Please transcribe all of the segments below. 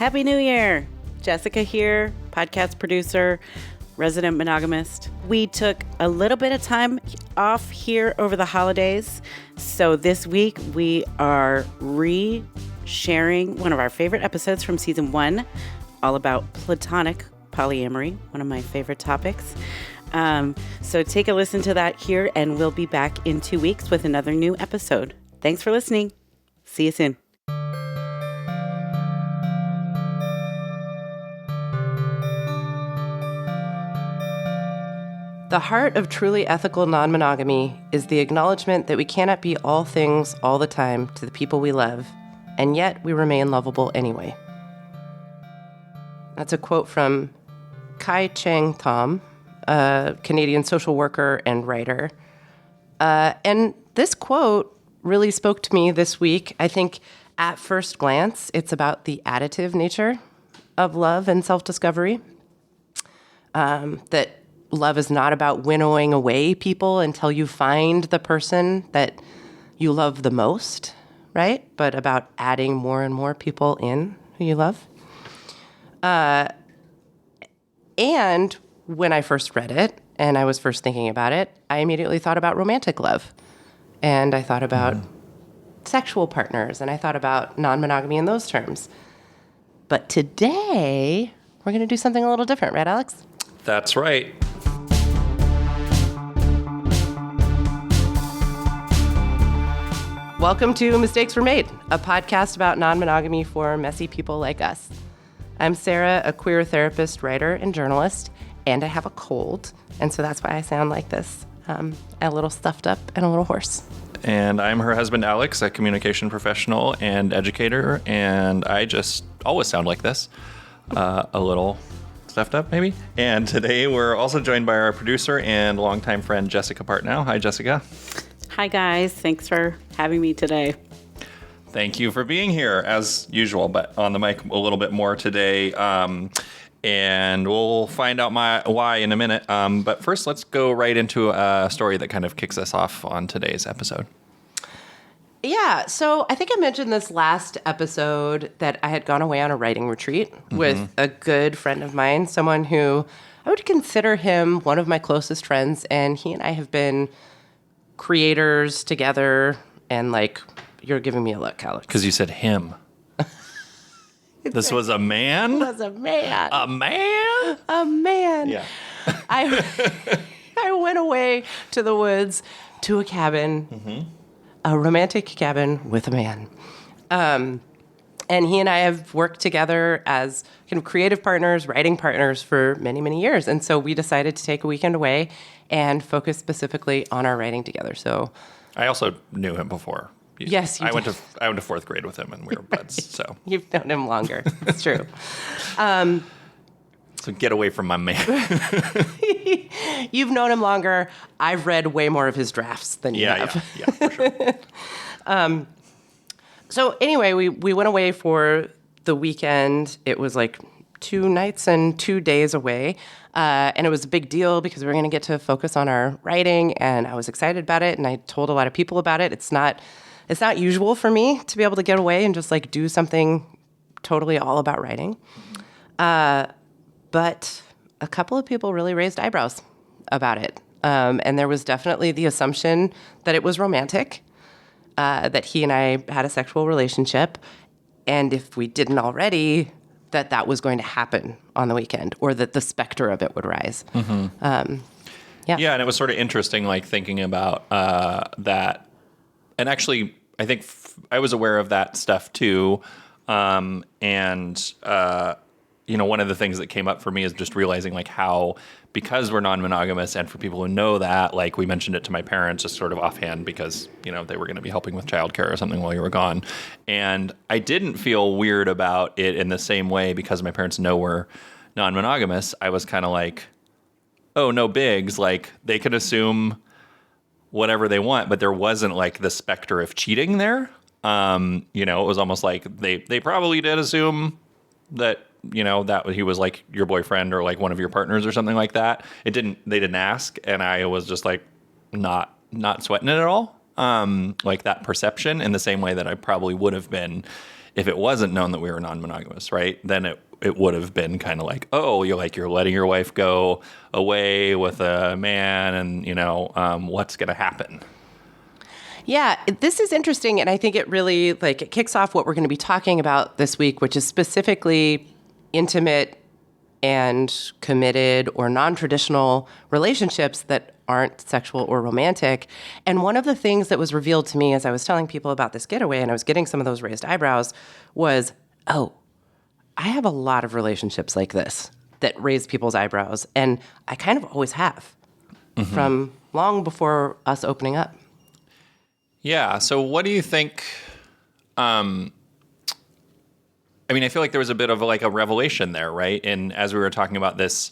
Happy New Year! Jessica here, podcast producer, resident monogamist. We took a little bit of time off here over the holidays. So this week we are re-sharing one of our favorite episodes from season 1, all about Platonic Polyamory, one of my favorite topics. So take a listen to that here, and we'll be back in 2 weeks with another new episode. Thanks for listening. See you soon. The heart of truly ethical non-monogamy is the acknowledgement that we cannot be all things all the time to the people we love, and yet we remain lovable anyway. That's a quote from Kai Cheng Thom, a Canadian social worker and writer. And this quote really spoke to me this week. I think at first glance, it's about the additive nature of love and self-discovery. That love is not about winnowing away people until you find the person that you love the most, right? But about adding more and more people in who you love. And when I first read it and I was first thinking about it, I immediately thought about romantic love. And I thought about sexual partners, and I thought about non-monogamy in those terms. But today, we're going to do something a little different, right, Alex? That's right. Welcome to Mistakes Were Made, a podcast about non-monogamy for messy people like us. I'm Sarah, a queer therapist, writer, and journalist, and I have a cold, and so that's why I sound like this, a little stuffed up and a little hoarse. And I'm her husband, Alex, a communication professional and educator, and I just always sound like this, a little stuffed up, maybe. And today we're also joined by our producer and longtime friend, Jessica Partnow. Hi, Jessica. Hi, guys. Thanks for having me today. Thank you for being here, as usual, but on the mic a little bit more today. And we'll find out why in a minute. But first, let's go right into a story that kind of kicks us off on today's episode. Yeah, so I think I mentioned this last episode that I had gone away on a writing retreat with a good friend of mine, someone who I would consider him one of my closest friends, and he and I have been creators together, and you're giving me a look, Alex. Because you said him. This was a man? It was a man. A man? A man. Yeah. I went away to the woods to a cabin, a romantic cabin with a man. And he and I have worked together as kind of creative partners, writing partners for many, many years. And so we decided to take a weekend away and focus specifically on our writing together. So I also knew him before. Yes, you I did. went to fourth grade with him, and we were buds. So You've known him longer. It's true. So get away from my man. You've known him longer. I've read way more of his drafts than you have. Yeah, for sure. So anyway, we went away for the weekend. It was 2 nights and 2 days away. And it was a big deal because we were going to get to focus on our writing, and I was excited about it, and I told a lot of people about it. It's not usual for me to be able to get away and just do something totally all about writing. But a couple of people really raised eyebrows about it. And there was definitely the assumption that it was romantic, that he and I had a sexual relationship, and if we didn't already, that was going to happen on the weekend, or that the specter of it would rise. Yeah, and it was sort of interesting, thinking about that. And actually, I think I was aware of that stuff too. One of the things that came up for me is just realizing how, because we're non-monogamous, and for people who know that, we mentioned it to my parents just sort of offhand because, they were going to be helping with childcare or something while you were gone. And I didn't feel weird about it in the same way because my parents know we're non-monogamous. I was kind of oh, no bigs. They could assume whatever they want, but there wasn't the specter of cheating there. It was almost they probably did assume that, that he was your boyfriend or one of your partners or something like that. They didn't ask. And I was just not sweating it at all. That perception in the same way that I probably would have been if it wasn't known that we were non-monogamous, right? Then it would have been kind of like, oh, you're letting your wife go away with a man, and what's going to happen? Yeah, this is interesting, and I think it really it kicks off what we're going to be talking about this week, which is specifically intimate and committed or non-traditional relationships that aren't sexual or romantic. And one of the things that was revealed to me as I was telling people about this getaway, and I was getting some of those raised eyebrows, was, oh, I have a lot of relationships like this that raise people's eyebrows, and I kind of always have from long before us opening up. Yeah. So what do you think? I feel like there was a bit of a revelation there, right? And as we were talking about this,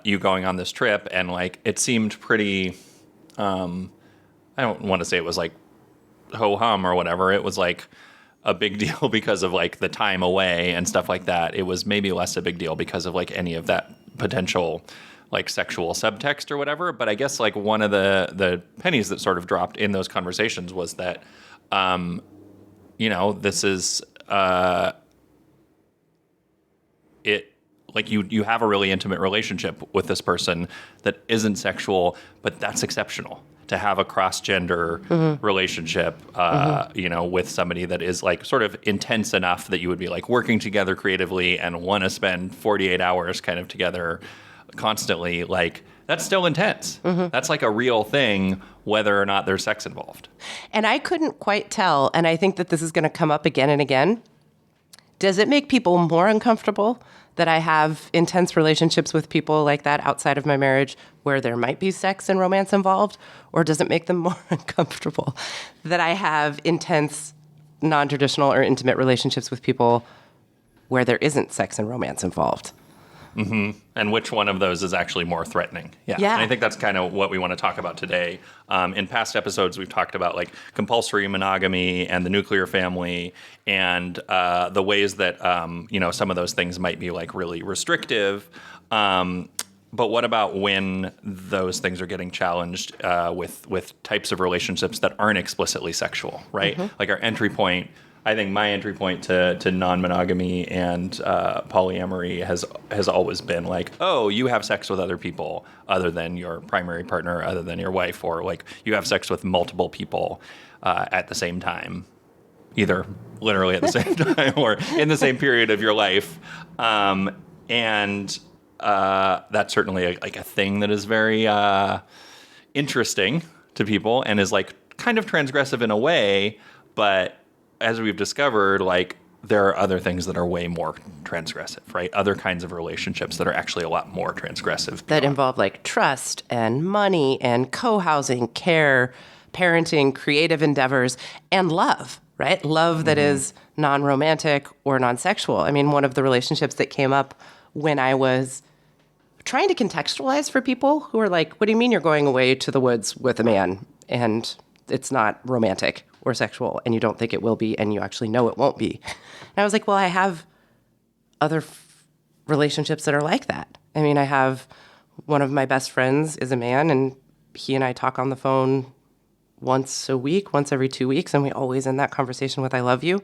you going on this trip, and it seemed pretty, I don't want to say it was ho-hum or whatever. It was a big deal because of the time away and stuff like that. It was maybe less a big deal because of any of that potential sexual subtext or whatever. But I guess one of the pennies that sort of dropped in those conversations was that, this is, you have a really intimate relationship with this person that isn't sexual, but that's exceptional. To have a cross-gender relationship, with somebody that is sort of intense enough that you would be working together creatively and want to spend 48 hours kind of together constantly, that's still intense. That's a real thing, whether or not there's sex involved. And I couldn't quite tell, and I think that this is going to come up again and again. Does it make people more uncomfortable that I have intense relationships with people like that outside of my marriage where there might be sex and romance involved? Or does it make them more uncomfortable that I have intense, non-traditional or intimate relationships with people where there isn't sex and romance involved? And which one of those is actually more threatening? Yeah. And I think that's kind of what we want to talk about today. In past episodes, we've talked about compulsory monogamy and the nuclear family, and the ways that some of those things might be really restrictive. But what about when those things are getting challenged with types of relationships that aren't explicitly sexual, right? Our entry point. I think my entry point to non-monogamy and polyamory has always been oh, you have sex with other people other than your primary partner, other than your wife, or you have sex with multiple people at the same time, either literally at the same time or in the same period of your life. And that's certainly a thing that is very interesting to people and is kind of transgressive in a way, but as we've discovered, there are other things that are way more transgressive, right? Other kinds of relationships that are actually a lot more transgressive. That involve trust and money and co-housing, care, parenting, creative endeavors, and love, right? Love that is non-romantic or non-sexual. One of the relationships that came up when I was trying to contextualize for people who are what do you mean you're going away to the woods with a man and it's not romantic or sexual, and you don't think it will be, and you actually know it won't be. And I was well, I have other relationships that are like that. I have one of my best friends is a man, and he and I talk on the phone once a week, once every 2 weeks, and we always end that conversation with, I love you.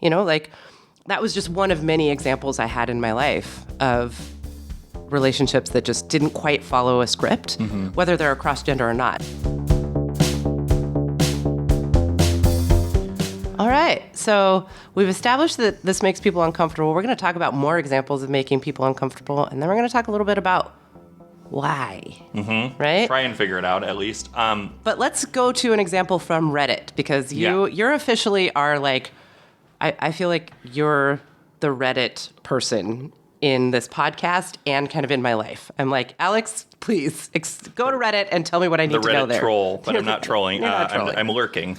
That was just one of many examples I had in my life of relationships that just didn't quite follow a script, whether they're cross-gender or not. All right, so we've established that this makes people uncomfortable. We're going to talk about more examples of making people uncomfortable, and then we're going to talk a little bit about why, right? Try and figure it out, at least. But let's go to an example from Reddit, because you're officially are I feel like you're the Reddit person in this podcast and kind of in my life. I'm Alex, please go to Reddit and tell me what I need to know there. The Reddit troll, but I'm not trolling. You're not trolling. I'm lurking.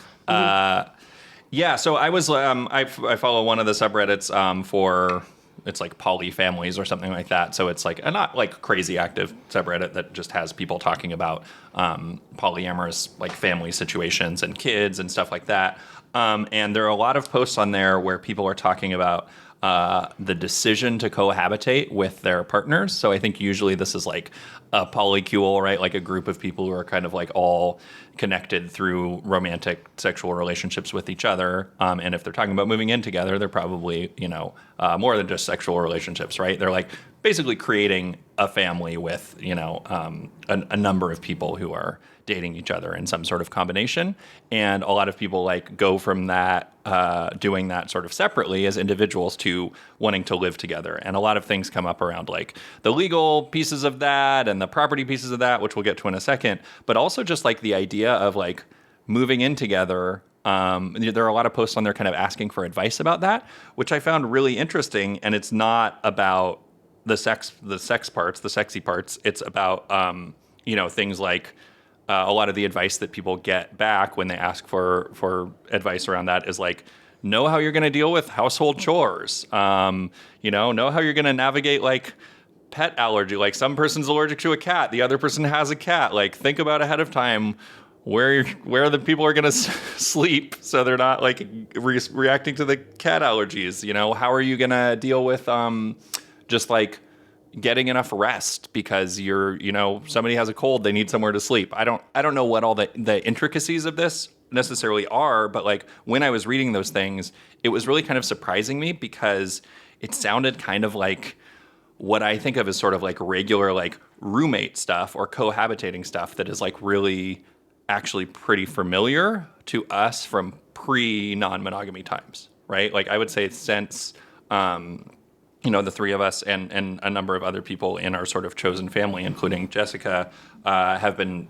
Yeah, so I was I follow one of the subreddits for it's poly families or something like that. So it's a not crazy active subreddit that just has people talking about polyamorous family situations and kids and stuff like that. And there are a lot of posts on there where people are talking about the decision to cohabitate with their partners. So I think usually this is like a polycule, right? Like a group of people who are kind of like all connected through romantic sexual relationships with each other. And if they're talking about moving in together, they're probably, more than just sexual relationships, right? They're like basically creating a family with, a number of people who are dating each other in some sort of combination. And a lot of people like go from that, doing that sort of separately as individuals to wanting to live together. And a lot of things come up around like the legal pieces of that and the property pieces of that, which we'll get to in a second, but also just like the idea of like moving in together. There are a lot of posts on there kind of asking for advice about that, which I found really interesting. And it's not about the sex parts, the sexy parts. It's about, things like, a lot of the advice that people get back when they ask for advice around that is like, know how you're going to deal with household chores. Know how you're going to navigate like pet allergy. Like some person's allergic to a cat, the other person has a cat. Like think about ahead of time where the people are going to sleep so they're not like reacting to the cat allergies. How are you going to deal with just like getting enough rest because somebody has a cold, they need somewhere to sleep. I don't know what all the intricacies of this necessarily are, but like when I was reading those things, it was really kind of surprising me because it sounded kind of like what I think of as sort of like regular like roommate stuff or cohabitating stuff that is like really actually pretty familiar to us from pre-non-monogamy times, right? Like I would say since the three of us and a number of other people in our sort of chosen family, including Jessica, have been,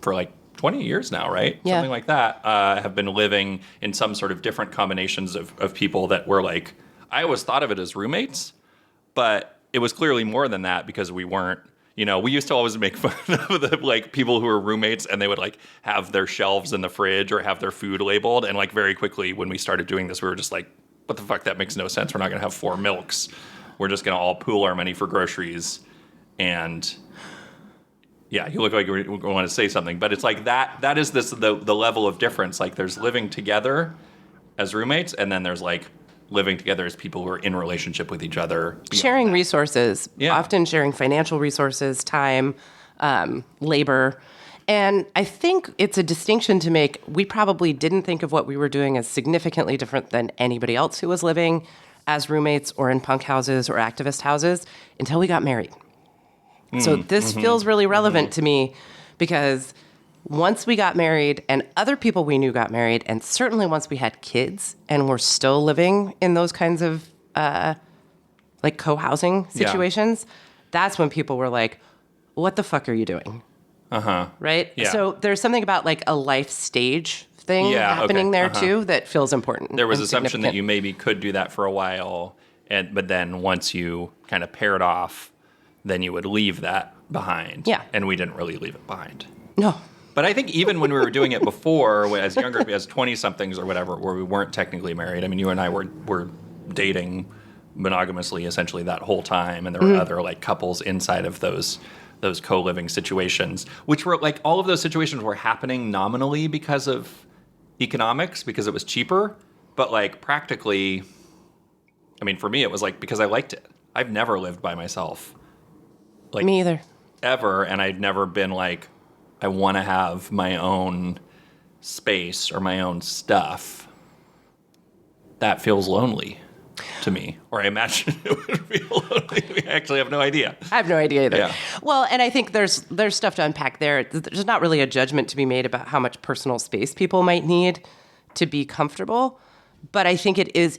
for like 20 years now, right? Yeah. Something like that, have been living in some sort of different combinations of people that were like, I always thought of it as roommates, but it was clearly more than that because we weren't, we used to always make fun of the like people who were roommates and they would like have their shelves in the fridge or have their food labeled. And like very quickly when we started doing this, we were just like, what the fuck? That makes no sense. We're not going to have 4 milks. We're just going to all pool our money for groceries. And yeah, you look like you want to say something, but it's like that is the level of difference. Like there's living together as roommates, and then there's like living together as people who are in relationship with each other. Sharing resources, Yeah. Often sharing financial resources, time, labor. And I think it's a distinction to make. We probably didn't think of what we were doing as significantly different than anybody else who was living as roommates or in punk houses or activist houses until we got married. So this feels really relevant to me because once we got married and other people we knew got married, and certainly once we had kids and we're still living in those kinds of like co-housing situations, that's when people were like, what the fuck are you doing? Right? Yeah. So there's something about like a life stage thing happening there too that feels important. There was and assumption that significant. you maybe could do that for a while, but then once you kind of paired off, then you would leave that behind. Yeah. And we didn't really leave it behind. No. But I think even when we were doing it before, as younger, as 20-somethings or whatever, where we weren't technically married, I mean, you and I were dating monogamously essentially that whole time, and there were other like couples inside of those co-living situations, which were like all of those situations were happening nominally because of economics, because it was cheaper, but like practically, I mean, for me, it was like because I liked it. I've never lived by myself. Like, Me either. ever, and I'd never been like, I want to have my own space or my own stuff. That feels lonely to me, or I imagine it would feel lonely. I actually have no idea. I have no idea either. Yeah. Well, and I think there's stuff to unpack there. There's not really a judgment to be made about how much personal space people might need to be comfortable, but I think it is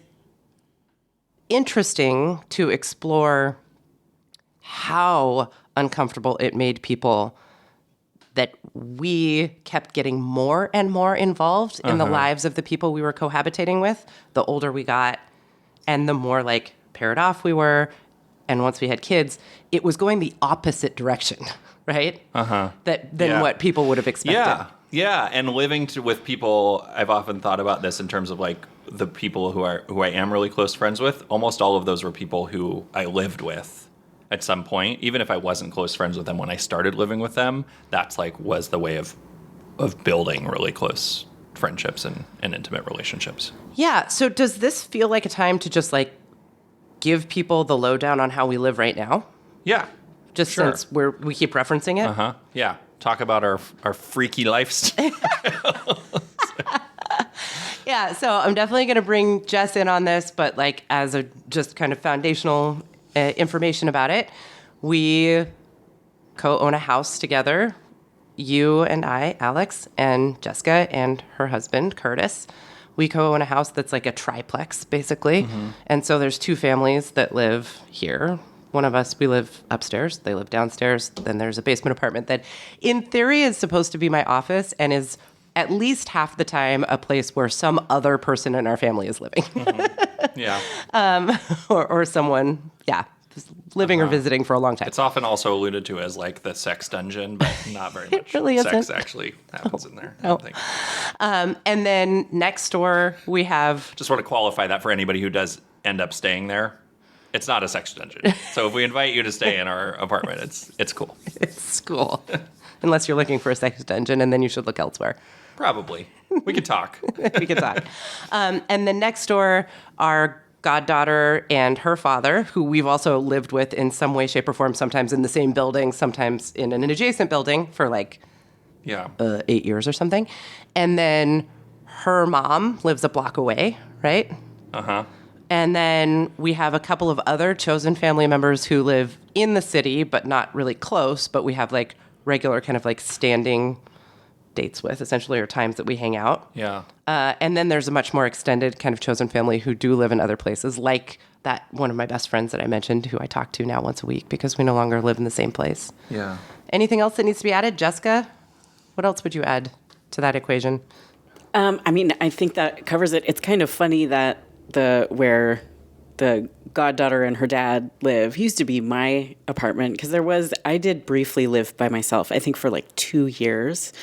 interesting to explore how uncomfortable it made people that we kept getting more and more involved in the lives of the people we were cohabitating with, the older we got, and the more like paired off we were. And once we had kids, it was going the opposite direction, right? Than what people would have expected. Yeah, and living with people, I've often thought about this in terms of like the people who I am really close friends with. Almost all of those were people who I lived with at some point, even if I wasn't close friends with them when I started living with them. That's like was the way of building really close friendships and intimate relationships. Yeah. So does this feel like a time to just like give people the lowdown on how we live right now? Yeah. Just Sure. since we keep referencing it? Uh-huh. Yeah. Talk about our freaky lifestyle. Yeah, so I'm definitely going to bring Jess in on this, but like as a just kind of foundational information about it, we co-own a house together. You and I, Alex, and Jessica and her husband, Curtis. We co-own a house that's like a triplex, basically. And so there's two families that live here. One of us, we live upstairs. They live downstairs. Then there's a basement apartment that, in theory, is supposed to be my office and is at least half the time a place where some other person in our family is living. Yeah. or someone, living or visiting for a long time. It's often also alluded to as like the sex dungeon, but not very much really sex isn't. actually happens in there. I don't think. And then next door, we have... Just want to qualify that for anybody who does end up staying there. It's not a sex dungeon. So if we invite you to stay in our apartment, it's cool. It's cool. Unless you're looking for a sex dungeon, and then you should look elsewhere. Probably. We could talk. We can talk. And then next door, our goddaughter and her father, who we've also lived with in some way, shape, or form, sometimes in the same building, sometimes in an adjacent building for like 8 years or something. And then her mom lives a block away, right? Uh-huh. And then we have a couple of other chosen family members who live in the city, but not really close, but we have like regular kind of like standing dates with, essentially, or times that we hang out. Yeah. And then there's a much more extended kind of chosen family who do live in other places, like that one of my best friends that I mentioned, who I talk to now once a week because we no longer live in the same place. Yeah. Anything else that needs to be added? Jessica, what else would you add to that equation? I mean, I think that covers it. It's kind of funny that where the goddaughter and her dad live used to be my apartment, because I did briefly live by myself, I think for like 2 years.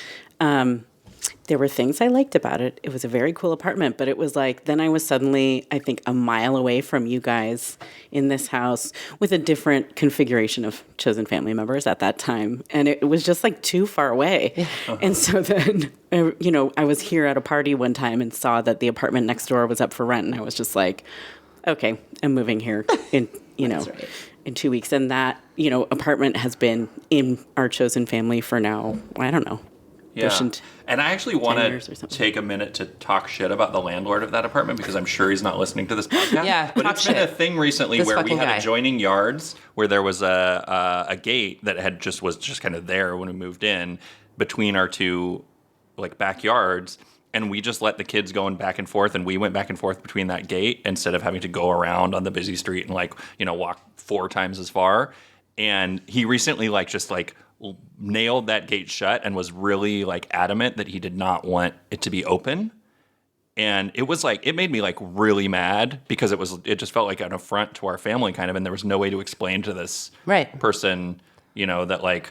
There were things I liked about it. It was a very cool apartment, but it was like, then I was suddenly, I think, a mile away from you guys in this house with a different configuration of chosen family members at that time. And it was just like too far away. Uh-huh. And so then, I was here at a party one time and saw that the apartment next door was up for rent. And I was just like, okay, I'm moving here in, Right. in 2 weeks. And that, apartment has been in our chosen family for now, I don't know. Yeah. And I actually want to take a minute to talk shit about the landlord of that apartment, because I'm sure he's not listening to this podcast. Yeah, but it's been a thing recently where we had adjoining yards where there was a gate that was just kind of there when we moved in between our two like backyards, and we just let the kids go back and forth, and we went back and forth between that gate instead of having to go around on the busy street and walk 4 times as far. And he recently nailed that gate shut and was really adamant that he did not want it to be open. And it was it made me really mad, because it just felt like an affront to our family kind of, and there was no way to explain to this person, that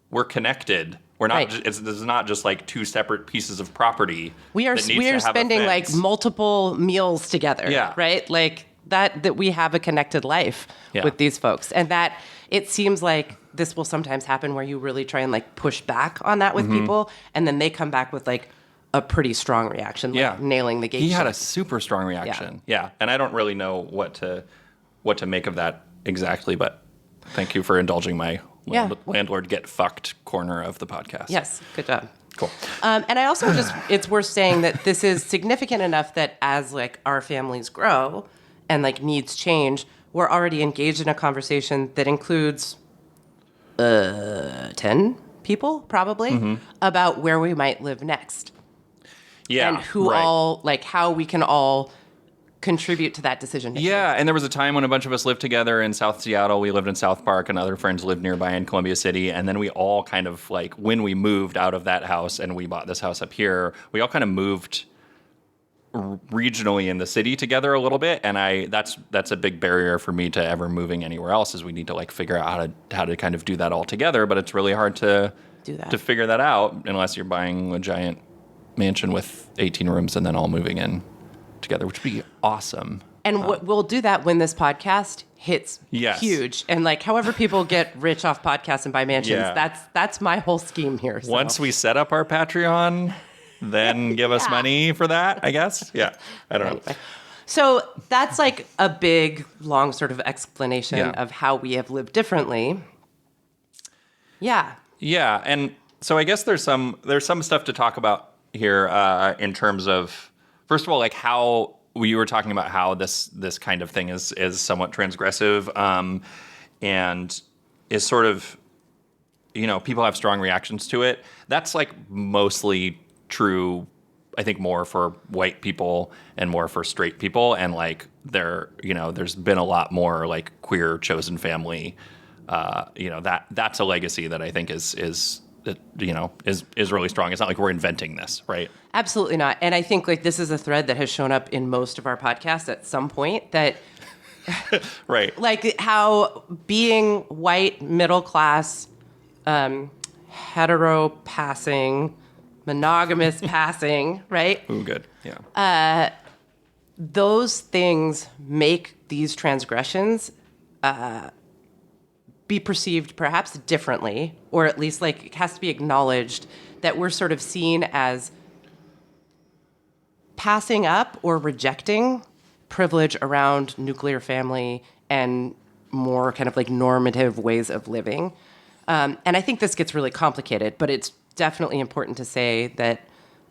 we're connected. We're not. Right. This is not just 2 separate pieces of property. We are spending multiple meals together. Yeah. Right. That we have a connected life with these folks, and that it seems like this will sometimes happen where you really try and push back on that with people, and then they come back with a pretty strong reaction, nailing the gate. He had a super strong reaction. Yeah. And I don't really know what to make of that exactly, but thank you for indulging my landlord get fucked corner of the podcast. Yes, good job. Cool. And I also it's worth saying that this is significant enough that as our families grow and needs change, we're already engaged in a conversation that includes 10 people probably about where we might live next. Yeah. And who all how we can all contribute to that decision. Yeah, and there was a time when a bunch of us lived together in South Seattle. We lived in South Park, and other friends lived nearby in Columbia City. And then we all kind of when we moved out of that house and we bought this house up here, we all kind of moved regionally in the city together a little bit, and that's a big barrier for me to ever moving anywhere else, is we need to figure out how to kind of do that all together, but it's really hard to do that, to figure that out unless you're buying a giant mansion with 18 rooms and then all moving in together, which would be awesome. And we'll do that when this podcast hits huge, and however people get rich off podcasts and buy mansions, that's my whole scheme here. So. Once we set up our Patreon, then give us money for that, I guess. Yeah, I don't know. So that's like a big, long sort of explanation Yeah. of how we have lived differently. Yeah. Yeah, and so I guess there's some stuff to talk about here in terms of, first of all, like how you were talking about how this kind of thing is somewhat transgressive, and is sort of, people have strong reactions to it. That's like mostly true, I think, more for white people and more for straight people, and like there's been a lot more like queer chosen family. That's a legacy that I think is really strong. It's not like we're inventing this, right? Absolutely not. And I think like this is a thread that has shown up in most of our podcasts at some point, that right, like how being white, middle class, hetero passing, monogamous passing, right? Ooh, good, yeah. Those things make these transgressions be perceived perhaps differently, or at least like it has to be acknowledged that we're sort of seen as passing up or rejecting privilege around nuclear family and more kind of like normative ways of living. And I think this gets really complicated, but it's definitely important to say that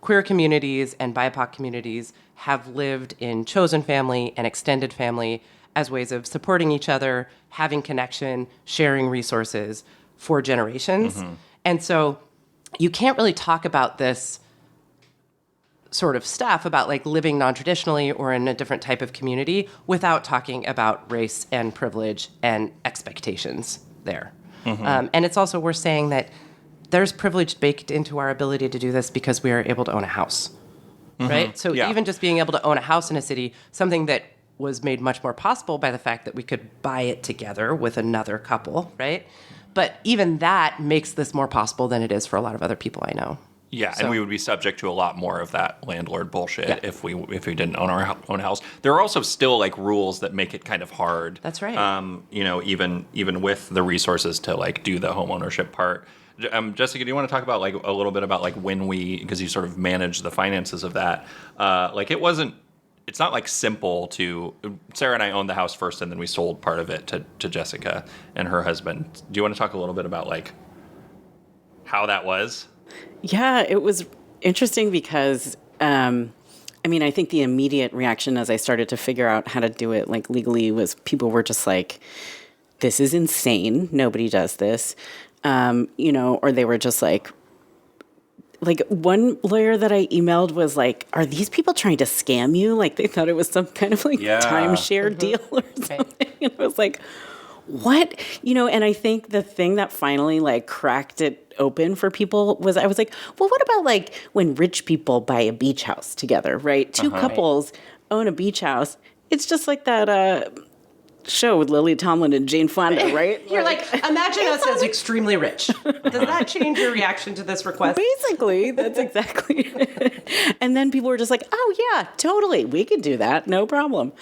queer communities and BIPOC communities have lived in chosen family and extended family as ways of supporting each other, having connection, sharing resources for generations. Mm-hmm. And so you can't really talk about this sort of stuff about like living non-traditionally or in a different type of community without talking about race and privilege and expectations there. Mm-hmm. And it's also worth saying that there's privilege baked into our ability to do this because we are able to own a house, mm-hmm. right? So even just being able to own a house in a city, something that was made much more possible by the fact that we could buy it together with another couple, right? But even that makes this more possible than it is for a lot of other people I know. Yeah, so, and we would be subject to a lot more of that landlord bullshit if we didn't own our own house. There are also still like rules that make it kind of hard. That's right. Even with the resources to like do the home ownership part. Jessica, do you want to talk about like a little bit about like when because you sort of manage the finances of that? It's not like simple to. Sarah and I owned the house first, and then we sold part of it to Jessica and her husband. Do you want to talk a little bit about like how that was? Yeah, it was interesting because, I think the immediate reaction as I started to figure out how to do it like legally was people were just like, this is insane. Nobody does this. Or they were just like one lawyer that I emailed was like, are these people trying to scam you? Like they thought it was some kind of like timeshare mm-hmm. deal or something. Right. And I was like, what? And I think the thing that finally like cracked it open for people was I was like, well, what about like when rich people buy a beach house together, right? Two couples own a beach house. It's just like that show with Lily Tomlin and Jane Fonda, right? You're like imagine us as extremely rich. Does that change your reaction to this request? Basically, that's exactly it. And then people were just like, oh yeah, totally. We could do that. No problem.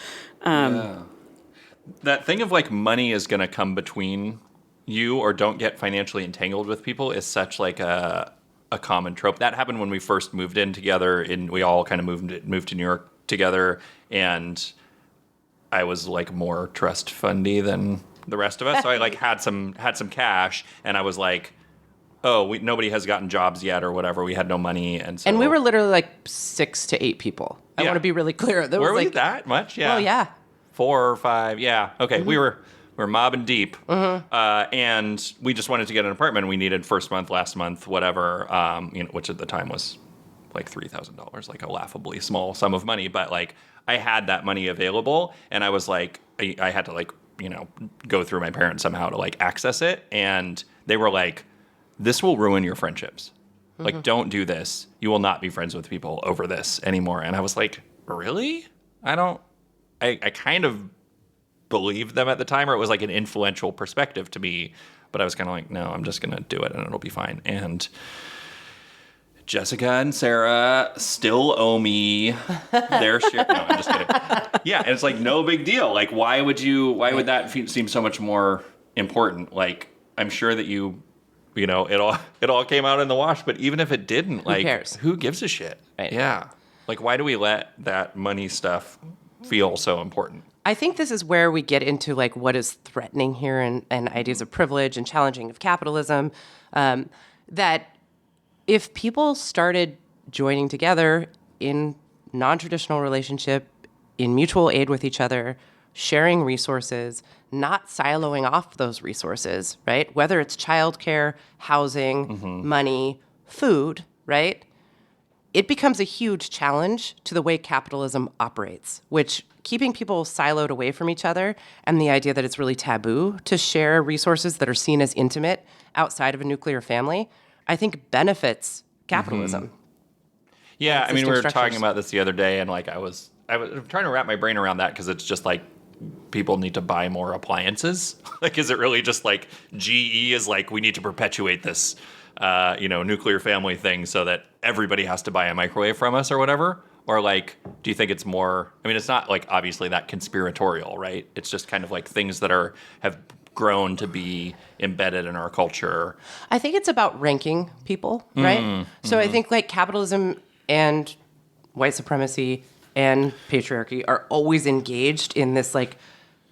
That thing of like money is going to come between you or don't get financially entangled with people is such like a common trope. That happened when we first moved in together, and we all kind of moved to New York together, and I was like more trust fundy than the rest of us. So I like had some cash, and I was like, oh, nobody has gotten jobs yet or whatever. We had no money, and we were literally like 6 to 8 people. I want to be really clear. Were we that much? Yeah. Oh yeah. 4 or 5. Yeah. Okay. Mm-hmm. We were mobbing deep, mm-hmm. And we just wanted to get an apartment. We needed first month, last month, whatever, which at the time was like $3,000, like a laughably small sum of money. But like I had that money available, and I was like, I had to like, go through my parents somehow to like access it. And they were like, this will ruin your friendships. Mm-hmm. Like, don't do this. You will not be friends with people over this anymore. And I was like, really? I kind of believed them at the time, or it was like an influential perspective to me, but I was kind of like, no, I'm just going to do it and it'll be fine. And Jessica and Sarah still owe me their share. No, I'm just kidding. Yeah, and it's like no big deal. Like, why would that seem so much more important? Like, I'm sure that it all came out in the wash, but even if it didn't, like, who cares? Who gives a shit? Right. Yeah. Like, why do we let that money stuff feel so important. I think this is where we get into like what is threatening here and ideas of privilege and challenging of capitalism. That if people started joining together in non-traditional relationship, in mutual aid with each other, sharing resources, not siloing off those resources, right? Whether it's childcare, housing, money, food, right? It becomes a huge challenge to the way capitalism operates, which keeping people siloed away from each other and the idea that it's really taboo to share resources that are seen as intimate outside of a nuclear family, I think benefits capitalism. Yeah, I mean, we were structures. talking about this the other day, and like I was trying to wrap my brain around that because it's just like people need to buy more appliances. Like, is it really just like GE is like we need to perpetuate this, nuclear family thing so that everybody has to buy a microwave from us or whatever? Or like, do you think it's more? I mean, it's not like obviously that conspiratorial, right? It's just kind of like things that have grown to be embedded in our culture. I think it's about ranking people, right? So I think like capitalism and white supremacy and patriarchy are always engaged in this like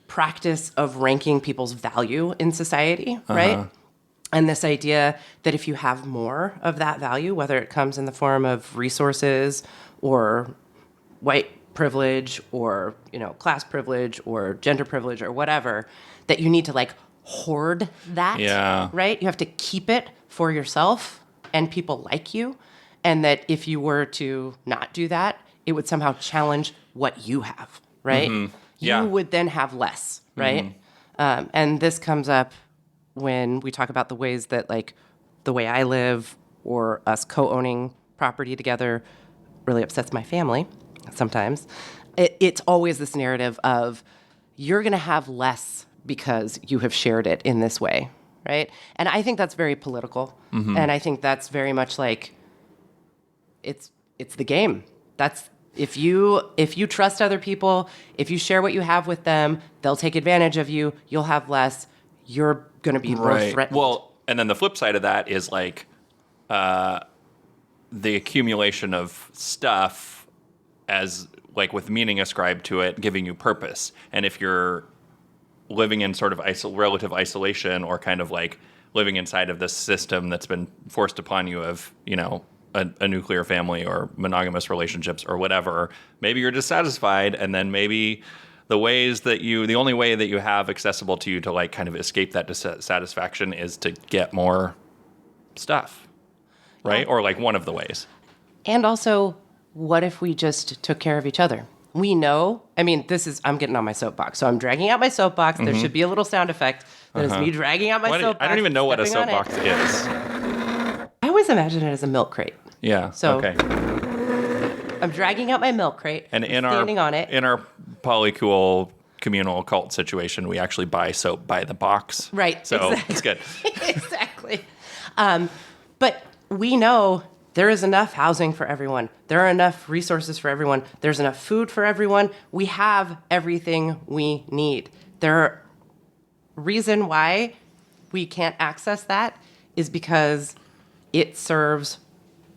practice of ranking people's value in society, right? And this idea that if you have more of that value, whether it comes in the form of resources or white privilege or, class privilege or gender privilege or whatever, that you need to like hoard that, right? You have to keep it for yourself and people like you. And that if you were to not do that, it would somehow challenge what you have, right? You would then have less, right? And this comes up when we talk about the ways that like the way I live or us co-owning property together really upsets my family sometimes. It's always this narrative of you're going to have less because you have shared it in this way, right? And I think that's very political. And I think that's very much like it's the game. That's if you trust other people, if you share what you have with them, they'll take advantage of you. You'll have less. You're going to be more threatened. Well, and then the flip side of that is like the accumulation of stuff as like with meaning ascribed to it, giving you purpose. And if you're living in sort of relative isolation or kind of like living inside of this system that's been forced upon you of, a nuclear family or monogamous relationships or whatever, maybe you're dissatisfied, and then maybe the only way that you have accessible to you to like kind of escape that dissatisfaction is to get more stuff, right? Or like one of the ways. And also, what if we just took care of each other? We know, I'm getting on my soapbox, so I'm dragging out my soapbox. There should be a little sound effect that is me dragging out my soapbox. I don't even know what a soapbox is. I always imagine it as a milk crate. Yeah. So okay. I'm dragging out my milk crate. And standing on it. In our polycool communal cult situation, we actually buy soap by the box. Right. So exactly. it's good. Exactly. But we know there is enough housing for everyone. There are enough resources for everyone. There's enough food for everyone. We have everything we need. The reason why we can't access that is because it serves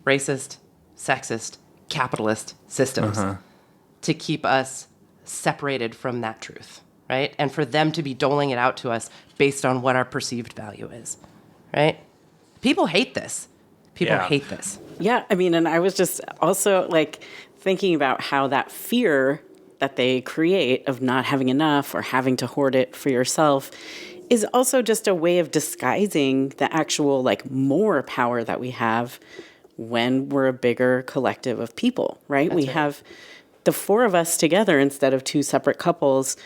racist, sexist, capitalist systems to keep us separated from that truth, right? And for them to be doling it out to us based on what our perceived value is, right? People hate this. People hate this. Yeah, and I was just also like thinking about how that fear that they create of not having enough or having to hoard it for yourself is also just a way of disguising the actual like more power that we have when we're a bigger collective of people, right? We have the four of us together instead of two separate couples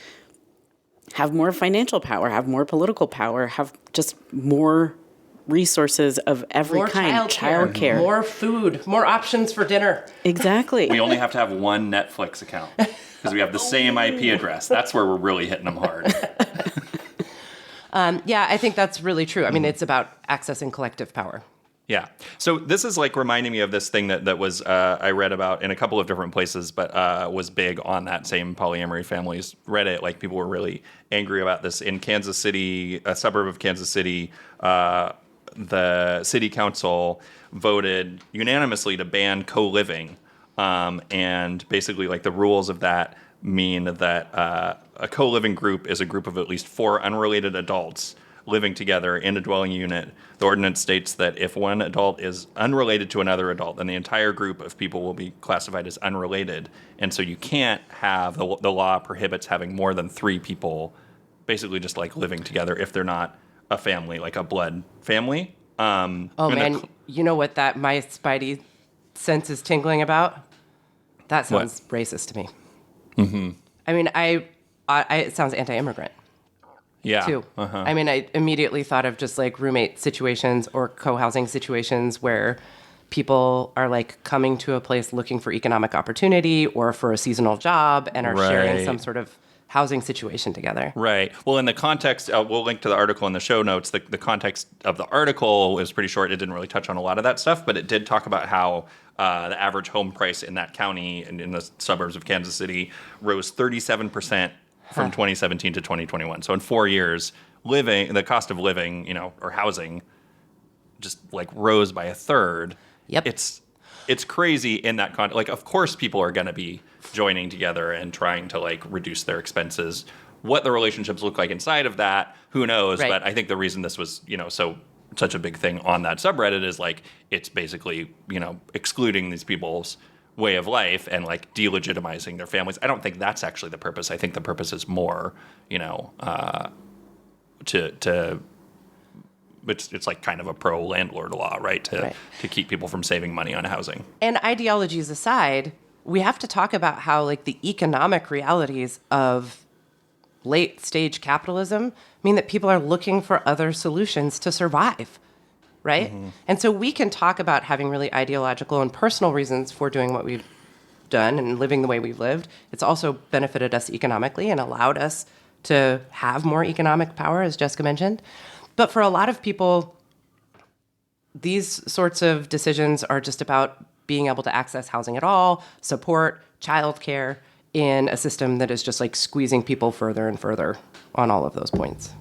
have more financial power, have more political power, have just more resources of every kind. Childcare. More food, more options for dinner. Exactly. We only have to have one Netflix account because we have the same IP address. That's where we're really hitting them hard. I think that's really true. It's about accessing collective power. Yeah. So this is like reminding me of this thing that was I read about in a couple of different places, but was big on that same polyamory families Reddit. Like people were really angry about this in Kansas City, a suburb of Kansas City. The city council voted unanimously to ban co-living, and basically like the rules of that mean that a co-living group is a group of at least 4 unrelated adults living together in a dwelling unit. The ordinance states that if one adult is unrelated to another adult, then the entire group of people will be classified as unrelated. And so you can't have, the law prohibits having more than 3 people basically just like living together if they're not a family, like a blood family. Oh man, you know what that my spidey sense is tingling about? That sounds racist to me. Mm-hmm. I mean, it sounds anti-immigrant. Yeah. Too. I mean, I immediately thought of just like roommate situations or co-housing situations where people are like coming to a place looking for economic opportunity or for a seasonal job and are sharing some sort of housing situation together. Right. Well, in the context, we'll link to the article in the show notes. The context of the article is pretty short. It didn't really touch on a lot of that stuff, but it did talk about how the average home price in that county and in the suburbs of Kansas City rose 37% from 2017 to 2021. So in 4 years, the cost of living, or housing, just like rose by a third. Yep. It's crazy in that context. Like, of course, people are going to be joining together and trying to like reduce their expenses. What the relationships look like inside of that, who knows? Right. But I think the reason this was, such a big thing on that subreddit is like it's basically, excluding these people's way of life and like delegitimizing their families. I don't think that's actually the purpose. I think the purpose is more, it's like kind of a pro landlord law, right? To keep people from saving money on housing. And ideologies aside, we have to talk about how like the economic realities of late stage capitalism mean that people are looking for other solutions to survive. Right? Mm-hmm. And so we can talk about having really ideological and personal reasons for doing what we've done and living the way we've lived. It's also benefited us economically and allowed us to have more economic power, as Jessica mentioned. But for a lot of people, these sorts of decisions are just about being able to access housing at all, support, childcare in a system that is just like squeezing people further and further on all of those points.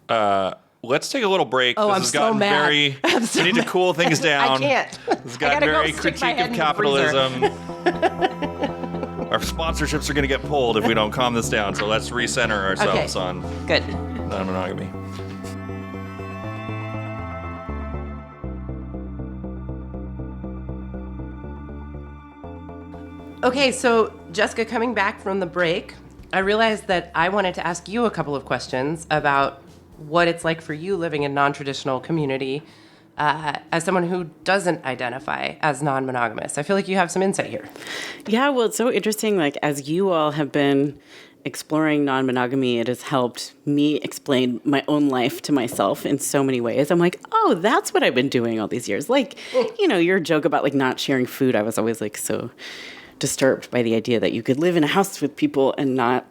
Right? Let's take a little break. Oh, this I'm has so gotten mad. very. We need to cool things down. I can't. This has gotten very critique of capitalism. Our sponsorships are going to get pulled if we don't calm this down. So let's recenter ourselves on Good. non-monogamy. Okay, so Jessica, coming back from the break, I realized that I wanted to ask you a couple of questions about what it's like for you living in non-traditional community as someone who doesn't identify as non-monogamous. I feel like you have some insight here. Yeah, well, it's so interesting. Like, as you all have been exploring non-monogamy, it has helped me explain my own life to myself in so many ways. I'm like, oh, that's what I've been doing all these years. Like, your joke about like not sharing food. I was always like so disturbed by the idea that you could live in a house with people and not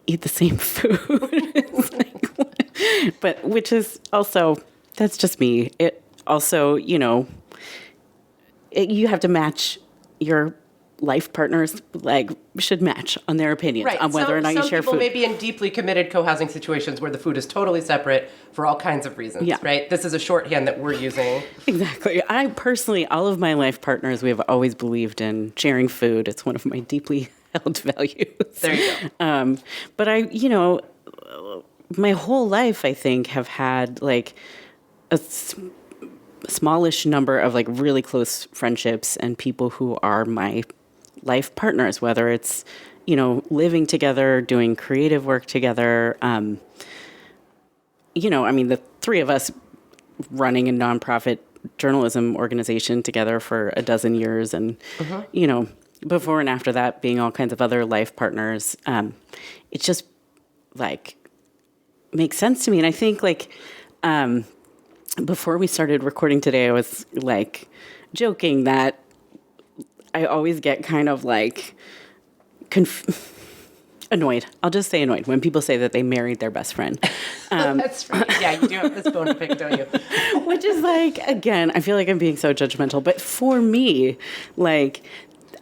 eat the same food. It's like, but which is also, that's just me. It also, you have to match your life partners, like, should match on their opinions on whether or not you share food. Some people may be in deeply committed co-housing situations where the food is totally separate for all kinds of reasons, right? This is a shorthand that we're using. Exactly. I personally, all of my life partners, we have always believed in sharing food. It's one of my deeply held values. There you go. But my whole life, I think, have had like a smallish number of like really close friendships and people who are my life partners, whether it's, living together, doing creative work together. The 3 of us running a nonprofit journalism organization together for a dozen years and, before and after that being all kinds of other life partners. It just like makes sense to me. And I think like, before we started recording today, I was like joking that I always get kind of like annoyed. I'll just say annoyed when people say that they married their best friend. That's right. Yeah, you do have this bone to pick, don't you? Which is like, again, I feel like I'm being so judgmental. But for me, like,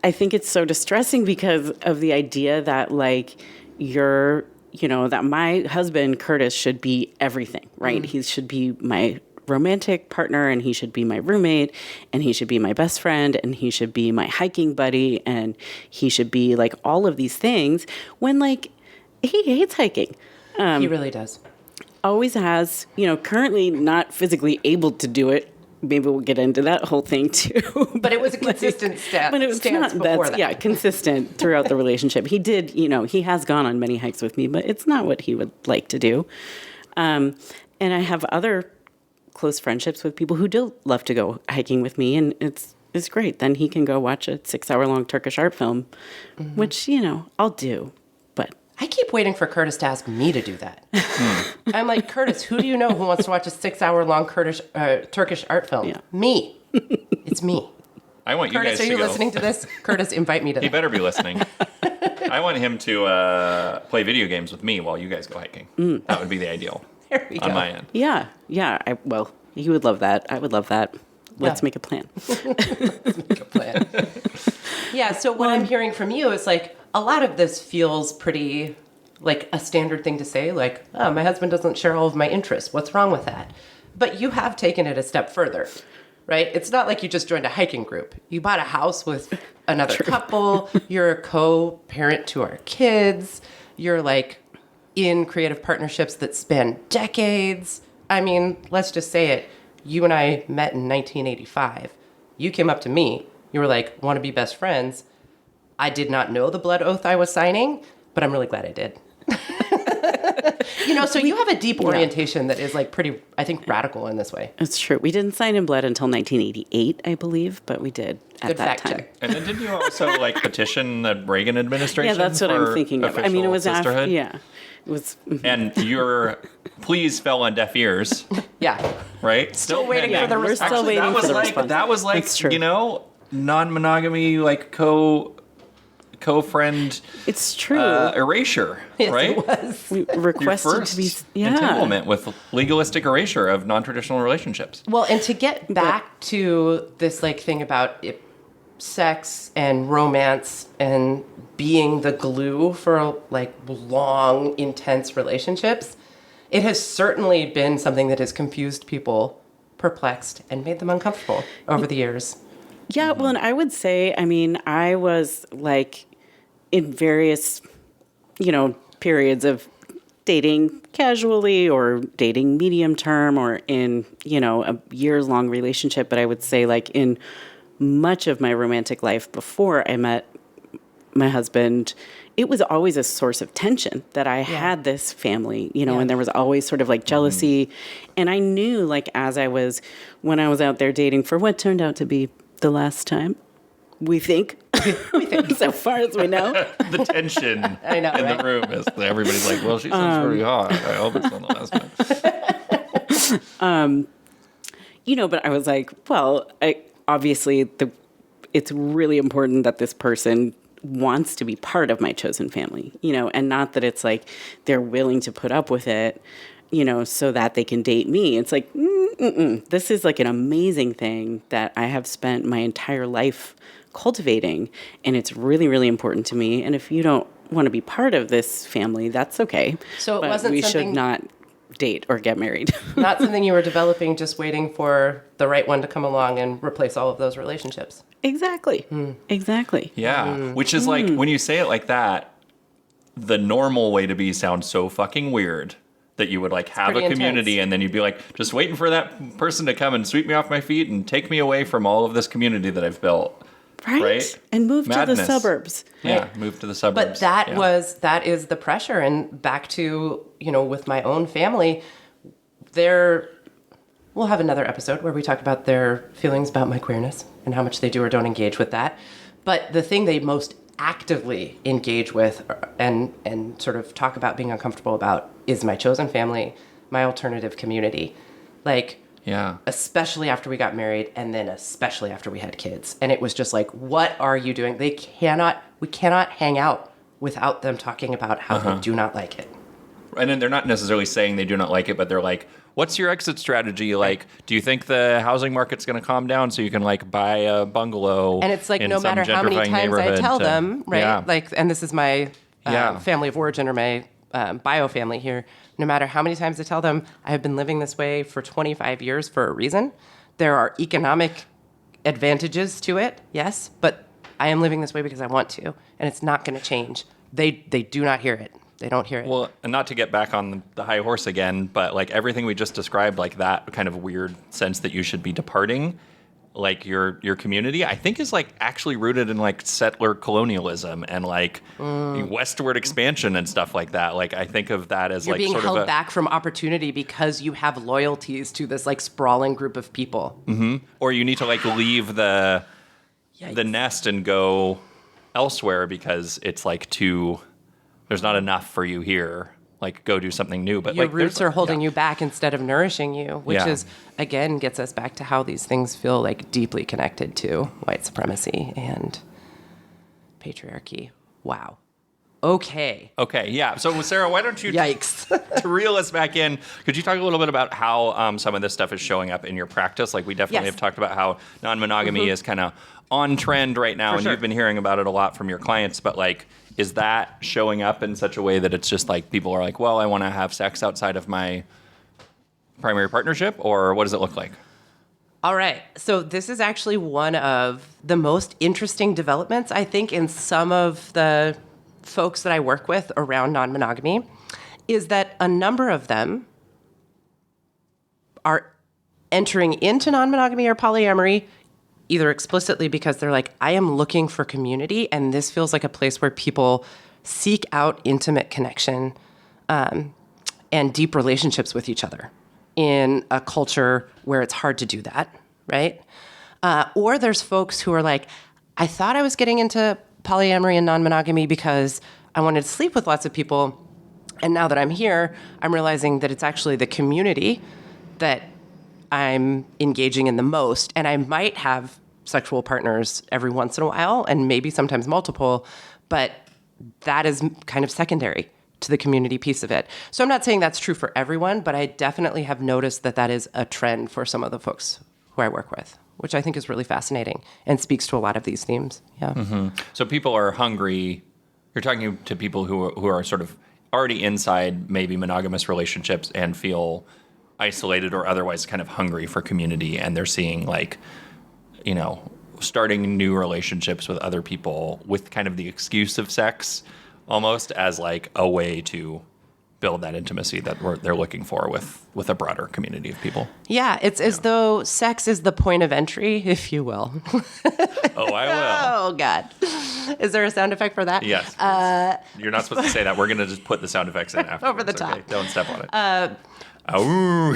I think it's so distressing because of the idea that like that my husband, Curtis, should be everything, right? He should be my romantic partner, and he should be my roommate, and he should be my best friend, and he should be my hiking buddy, and he should be like all of these things, when like he hates hiking. He really does. Always has, currently not physically able to do it. Maybe we'll get into that whole thing too. But it was a consistent But it was stance before that. Yeah, consistent throughout the relationship. He did, he has gone on many hikes with me, but it's not what he would like to do. And I have other close friendships with people who do love to go hiking with me, and it's great. Then he can go watch a 6-hour-long Turkish art film, which, I'll do. But I keep waiting for Curtis to ask me to do that. I'm like, Curtis, who do you know who wants to watch a 6-hour-long Turkish art film? Yeah. Me. It's me. I want you Curtis, guys are to you go. listening to this? Curtis, invite me to He that. better be listening. I want him to play video games with me while you guys go hiking. That would be the ideal There we go. on my end. yeah. Well, he would love that. I would love that. Let's Yeah. make a plan. Make a plan. Yeah, so what I'm hearing from you is like a lot of this feels pretty like a standard thing to say, like, oh, my husband doesn't share all of my interests. What's wrong with that? But you have taken it a step further, right? It's not like you just joined a hiking group. You bought a house with another couple. You're a co-parent to our kids. You're like in creative partnerships that span decades. I mean, let's just say it. You and I met in 1985. You came up to me. You were like, want to be best friends. I did not know the blood oath I was signing, but I'm really glad I did. So you have a deep orientation that is like pretty, I think, radical in this way. It's true. We didn't sign in blood until 1988, I believe, but we did at Good that fact time. check. And then didn't you also like petition the Reagan administration? Yeah, that's what I'm for thinking of. I mean, it was official after. sisterhood? Yeah, it was. And your pleas fell on deaf ears, Yeah. right? Still waiting pending. for the We're response. still waiting that was for the like, response. That was like, That's true. non-monogamy, like co-friend It's true. erasure, Yes, right? it was. We Your requested first to be. Yeah. entanglement with legalistic erasure of non-traditional relationships. Well, and to get back to this like thing about sex and romance and being the glue for like long, intense relationships, it has certainly been something that has confused people, perplexed, and made them uncomfortable over the years. Yeah, well, and I would say, I mean, I was like in various, periods of dating casually or dating medium term or in, a years long relationship. But I would say like in much of my romantic life before I met my husband, it was always a source of tension that I had this family, and there was always sort of like jealousy. And I knew like when I was out there dating for what turned out to be the last time, we think. So far as we know. The tension I know, in right? the room is that everybody's like, well, she sounds pretty hot. I hope it's not the last time. But I was like, well, obviously it's really important that this person wants to be part of my chosen family, and not that it's like they're willing to put up with it, so that they can date me. It's like, this is like an amazing thing that I have spent my entire life cultivating, and it's really, really important to me. And if you don't want to be part of this family, that's okay. So it But wasn't we something- should not date or get married. Not something you were developing, just waiting for the right one to come along and replace all of those relationships. Exactly. Exactly. Yeah, which is like, when you say it like that, the normal way to be sounds so fucking weird. That you would like have a pretty community intense. and then you'd be like, just waiting for that person to come and sweep me off my feet and take me away from all of this community that I've built. Right? And move to the Madness. suburbs. Yeah, move to the suburbs. But that Yeah. that is the pressure. And back to, with my own family, we'll have another episode where we talk about their feelings about my queerness and how much they do or don't engage with that. But the thing they most actively engage with and sort of talk about being uncomfortable about is my chosen family, my alternative community. Like, Yeah. especially after we got married and then especially after we had kids. And it was just like, what are you doing? We cannot hang out without them talking about how they do not like it. And then they're not necessarily saying they do not like it, but they're like, what's your exit strategy? Like, do you think the housing market's going to calm down so you can like buy a bungalow? And it's like, in no some matter how many gentrifying times I neighborhood tell to- them, right? Yeah. Like, and this is my Yeah. family of origin or my biofamily here, no matter how many times I tell them I have been living this way for 25 years for a reason, there are economic advantages to it, yes, but I am living this way because I want to, and it's not going to change. They do not hear it. They don't hear it. Well, and not to get back on the high horse again, but like everything we just described, like that kind of weird sense that you should be departing, like your community, I think is like actually rooted in like settler colonialism and like westward expansion and stuff like that. Like I think of that as You're like being sort held of back from opportunity because you have loyalties to this like sprawling group of people. or you need to like leave the nest and go elsewhere because it's like there's not enough for you here. Like go do something new. But Your like roots are holding you back instead of nourishing you, which is, again, gets us back to how these things feel like deeply connected to white supremacy and patriarchy. Wow. Okay. Okay, yeah. So Sarah, why don't you Yikes. to reel us back in, could you talk a little bit about how some of this stuff is showing up in your practice? Like we definitely Yes. have talked about how non-monogamy is kind of on trend right now, and sure. you've been hearing about it a lot from your clients, but like, is that showing up in such a way that it's just like people are like, well, I want to have sex outside of my primary partnership, or what does it look like? All right. So this is actually one of the most interesting developments, I think, in some of the folks that I work with around non-monogamy, is that a number of them are entering into non-monogamy or polyamory either explicitly because they're like, I am looking for community, and this feels like a place where people seek out intimate connection and deep relationships with each other in a culture where it's hard to do that, right? Or there's folks who are like, I thought I was getting into polyamory and non-monogamy because I wanted to sleep with lots of people, and now that I'm here, I'm realizing that it's actually the community that I'm engaging in the most, and I might have sexual partners every once in a while, and maybe sometimes multiple, but that is kind of secondary to the community piece of it. So I'm not saying that's true for everyone, but I definitely have noticed that that is a trend for some of the folks who I work with, which I think is really fascinating and speaks to a lot of these themes. Yeah. Mm-hmm. So people are hungry. You're talking to people who are sort of already inside maybe monogamous relationships and feel isolated or otherwise kind of hungry for community, and they're seeing like, you know, starting new relationships with other people with kind of the excuse of sex almost as like a way to build that intimacy that they're looking for with a broader community of people. Yeah, it's as though sex is the point of entry, if you will. Oh, I will. Oh, God. Is there a sound effect for that? Yes. You're not supposed to say that. We're going to just put the sound effects in after. Over the top. Okay? Don't step on it. Oh.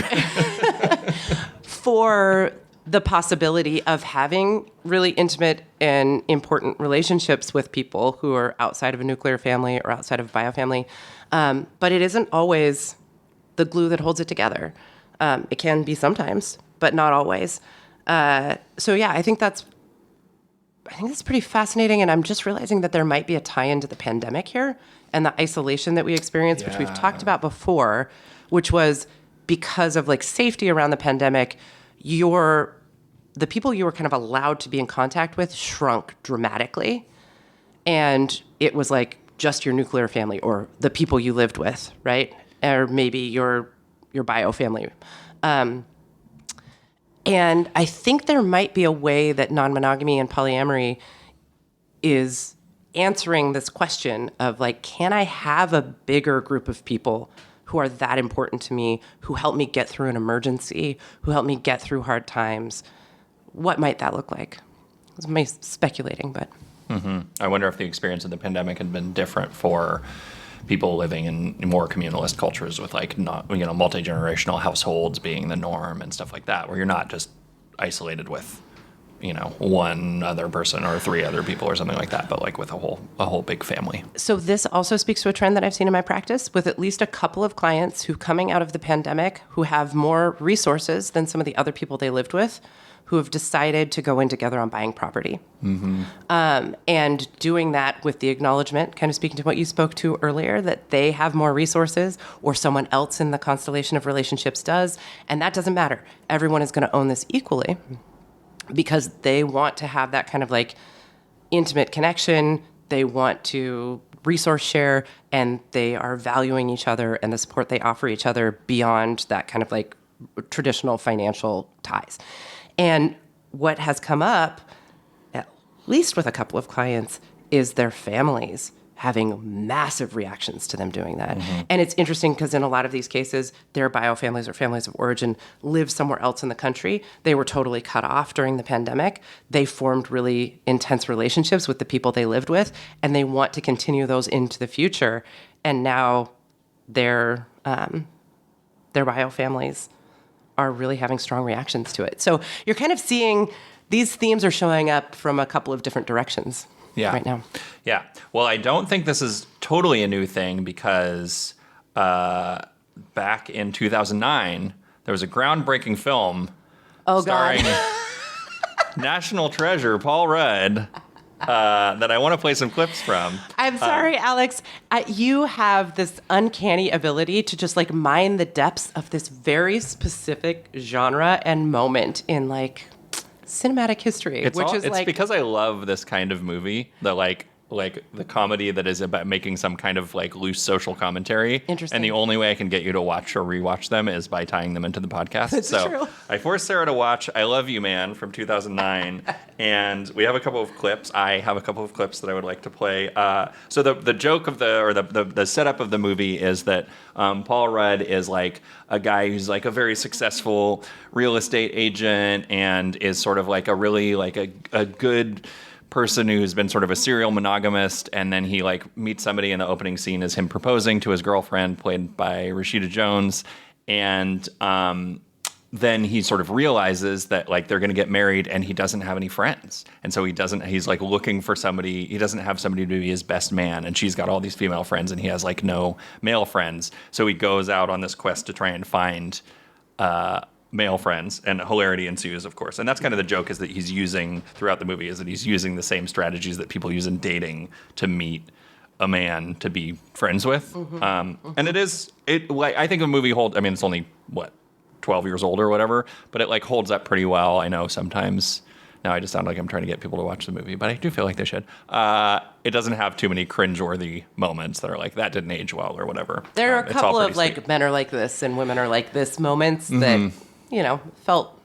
For the possibility of having really intimate and important relationships with people who are outside of a nuclear family or outside of a biofamily. But it isn't always the glue that holds it together. It can be sometimes, but not always. So yeah, I think that's pretty fascinating. And I'm just realizing that there might be a tie into the pandemic here and the isolation that we experienced, which we've talked about before, which was because of like safety around the pandemic, the people you were kind of allowed to be in contact with shrunk dramatically. And it was like just your nuclear family or the people you lived with, right? Or maybe your bio family. And I think there might be a way that non-monogamy and polyamory is answering this question of like, can I have a bigger group of people who are that important to me, who help me get through an emergency, who help me get through hard times? What might that look like? It's me speculating, but. Mm-hmm. I wonder if the experience of the pandemic had been different for people living in more communalist cultures with like not, you know, multi-generational households being the norm and stuff like that, where you're not just isolated with, you know, one other person or three other people or something like that, but like with a whole big family. So this also speaks to a trend that I've seen in my practice with at least a couple of clients who coming out of the pandemic who have more resources than some of the other people they lived with, who have decided to go in together on buying property. Mm-hmm. And doing that with the acknowledgement, kind of speaking to what you spoke to earlier, that they have more resources or someone else in the constellation of relationships does. And that doesn't matter. Everyone is going to own this equally because they want to have that kind of like intimate connection. they want to resource share, and they are valuing each other and the support they offer each other beyond that kind of like traditional financial ties. And what has come up, at least with a couple of clients, is their families having massive reactions to them doing that. And it's interesting because in a lot of these cases, their bio families or families of origin live somewhere else in the country. They were totally cut off during the pandemic. They formed really intense relationships with the people they lived with, and they want to continue those into the future. And now their bio families are really having strong reactions to it. So you're kind of seeing these themes are showing up from a couple of different directions. Right now. Yeah. Well, I don't think this is totally a new thing because back in 2009, there was a groundbreaking film starring national treasure Paul Rudd that I want to play some clips from. I'm sorry, Alex. You have this uncanny ability to just like mine the depths of this very specific genre and moment in like cinematic history, It's like because I love this kind of movie, the like the comedy that is about making some kind of like loose social commentary. Interesting. And the only way I can get you to watch or rewatch them is by tying them into the podcast. That's true. I forced Sarah to watch I Love You Man from 2009, and we have a couple of clips. I have a couple of clips that I would like to play. So the joke of the setup of the movie is that Paul Rudd is like a guy who's like a very successful real estate agent and is sort of like a really like a good person who's been sort of a serial monogamist, and then he like meets somebody in the opening scene as him proposing to his girlfriend, played by Rashida Jones, and then he sort of realizes that like they're going to get married, and he doesn't have any friends, and so he's like looking for somebody. He doesn't have somebody to be his best man, and she's got all these female friends, and he has like no male friends. So he goes out on this quest to try and find male friends, and hilarity ensues, of course. And that's kind of the joke, is that he's using throughout the movie, is that he's using the same strategies that people use in dating to meet a man to be friends with. And I think the movie it's only 12 years old or whatever, but it like holds up pretty well. I know sometimes now I just sound like I'm trying to get people to watch the movie, but I do feel like they should. It doesn't have too many cringeworthy moments that are like, that didn't age well or whatever. There are a couple of like sweet. men are like this and women are like this moments that felt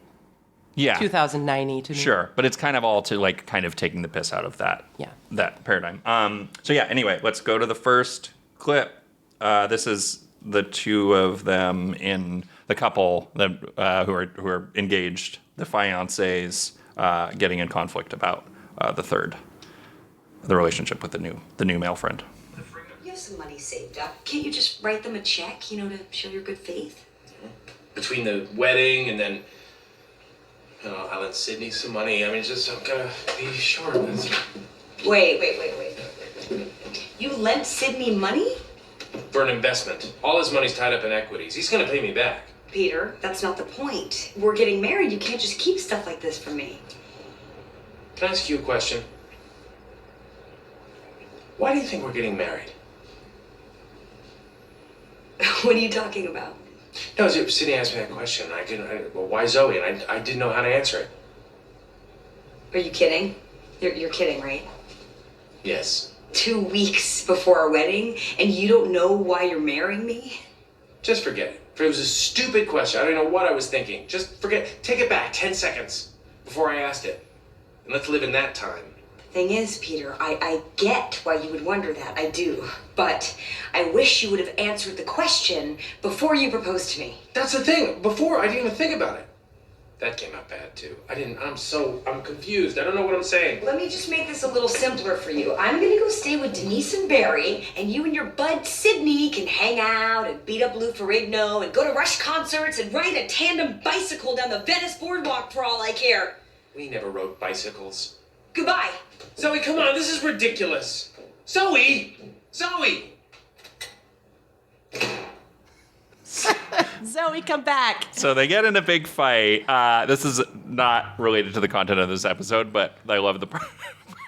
2009-y to me. Sure, but it's kind of all to like kind of taking the piss out of that paradigm. Anyway, let's go to the first clip. This is the two of them in the couple that who are engaged, the fiancés getting in conflict about the relationship with the new male friend. You have some money saved up. Can't you just write them a check, to show your good faith? Between the wedding and then, I lent Sydney some money. I'm gonna be short. Wait. You lent Sydney money? For an investment. All his money's tied up in equities. He's gonna pay me back. Peter, that's not the point. We're getting married. You can't just keep stuff like this from me. Can I ask you a question? Why do you think we're getting married? What are you talking about? No, Sydney asked me that question. Why Zoe? And I didn't know how to answer it. Are you kidding? You're kidding, right? Yes. 2 weeks before our wedding, and you don't know why you're marrying me? Just forget it. It was a stupid question. I don't know what I was thinking. Just forget. Take it back 10 seconds before I asked it. And let's live in that time. Thing is, Peter, I get why you would wonder that. I do. But I wish you would have answered the question before you proposed to me. That's the thing. Before, I didn't even think about it. That came out bad, too. I'm confused. I don't know what I'm saying. Let me just make this a little simpler for you. I'm gonna go stay with Denise and Barry, and you and your bud Sydney can hang out and beat up Lou Ferrigno and go to Rush concerts and ride a tandem bicycle down the Venice boardwalk for all I care. We never rode bicycles. Goodbye. Zoe, come on. This is ridiculous. Zoe! Zoe, come back. So they get in a big fight. This is not related to the content of this episode, but I love the part.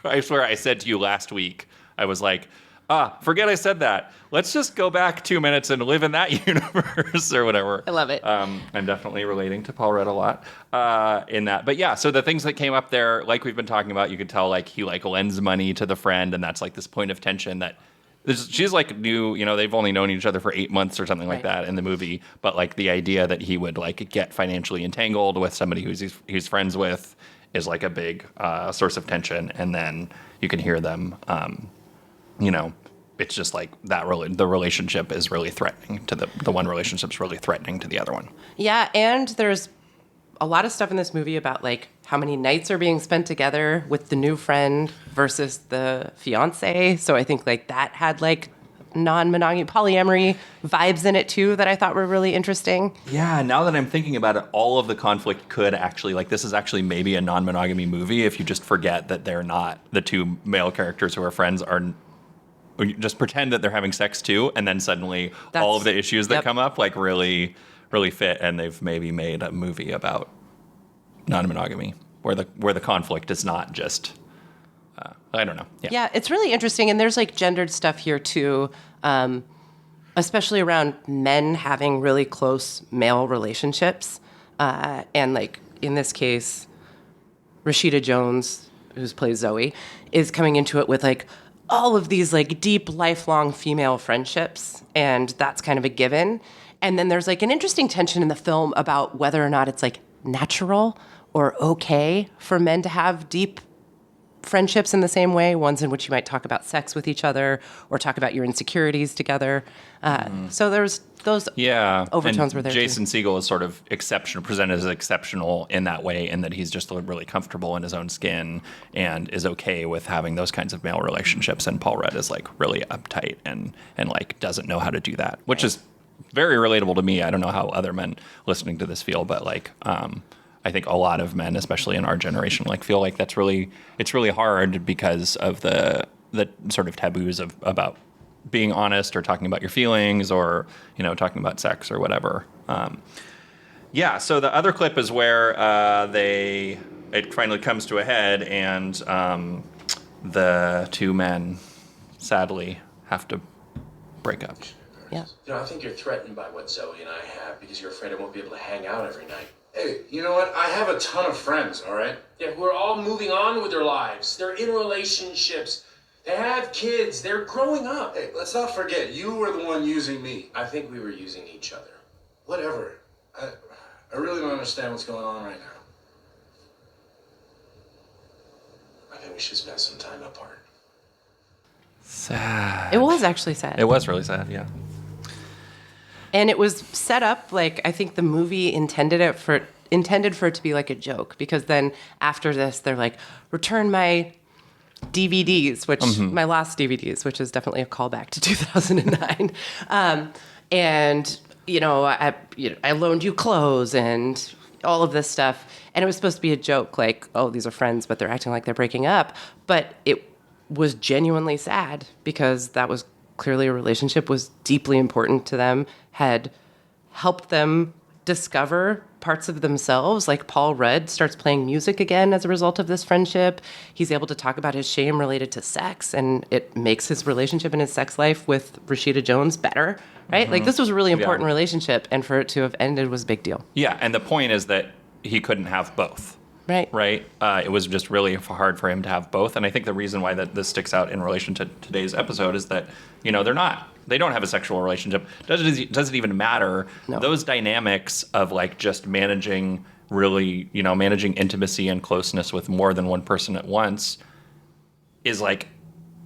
I swear I said to you last week, I was like, Forget I said that. Let's just go back 2 minutes and live in that universe or whatever. I love it. I'm definitely relating to Paul Rudd a lot in that. But yeah, so the things that came up there, like we've been talking about, you could tell like he like lends money to the friend, and that's like this point of tension that she's like new, they've only known each other for 8 months or something like that in the movie. But like the idea that he would like get financially entangled with somebody he's friends with is like a big source of tension. And then you can hear them, it's just like that the relationship is really threatening to the one relationship's really threatening to the other one. Yeah, and there's a lot of stuff in this movie about like how many nights are being spent together with the new friend versus the fiance. So I think like that had like non-monogamy, polyamory vibes in it too that I thought were really interesting. Yeah, now that I'm thinking about it, all of the conflict could actually, like, this is actually maybe a non-monogamy movie if you just forget that they're not the two male characters who are friends are. You just pretend that they're having sex too, and then suddenly all of the issues that come up like really, really fit, and they've maybe made a movie about non-monogamy where the conflict is not just I don't know. Yeah, it's really interesting, and there's like gendered stuff here too, especially around men having really close male relationships, and like in this case, Rashida Jones, who plays Zoe, is coming into it with like all of these like deep, lifelong female friendships, and that's kind of a given. And then there's like an interesting tension in the film about whether or not it's like natural or okay for men to have deep friendships in the same way, ones in which you might talk about sex with each other or talk about your insecurities together. So there's those overtones were there Jason too. Segel is sort of presented as exceptional in that way, in that he's just really comfortable in his own skin and is okay with having those kinds of male relationships. And Paul Rudd is like really uptight and like doesn't know how to do that, which is very relatable to me. I don't know how other men listening to this feel, but like I think a lot of men, especially in our generation, like feel like it's really hard because of the sort of taboos about being honest or talking about your feelings or, talking about sex or whatever. So the other clip is where it finally comes to a head, and the two men sadly have to break up. Yeah. I think you're threatened by what Zoe and I have because you're afraid I won't be able to hang out every night. Hey, you know what? I have a ton of friends, all right? Yeah, who are all moving on with their lives. They're in relationships. They have kids. They're growing up. Hey, let's not forget, you were the one using me. I think we were using each other. Whatever. I really don't understand what's going on right now. I think we should spend some time apart. Sad. It was actually sad. It was really sad, yeah. And it was set up like I think the movie intended for it to be like a joke, because then after this they're like, return my DVDs, which my lost DVDs, which is definitely a callback to 2009. And I loaned you clothes and all of this stuff, and it was supposed to be a joke, like, oh, these are friends, but they're acting like they're breaking up. But it was genuinely sad because that was clearly a relationship was deeply important to them, had helped them discover parts of themselves. Like Paul Rudd starts playing music again as a result of this friendship. He's able to talk about his shame related to sex, and it makes his relationship and his sex life with Rashida Jones better, right? Like this was a really important relationship, and for it to have ended was a big deal. Yeah, and the point is that he couldn't have both. Right. It was just really hard for him to have both. And I think the reason why this sticks out in relation to today's episode is that, they don't have a sexual relationship. Does it even matter? No. Those dynamics of like just managing intimacy and closeness with more than one person at once is like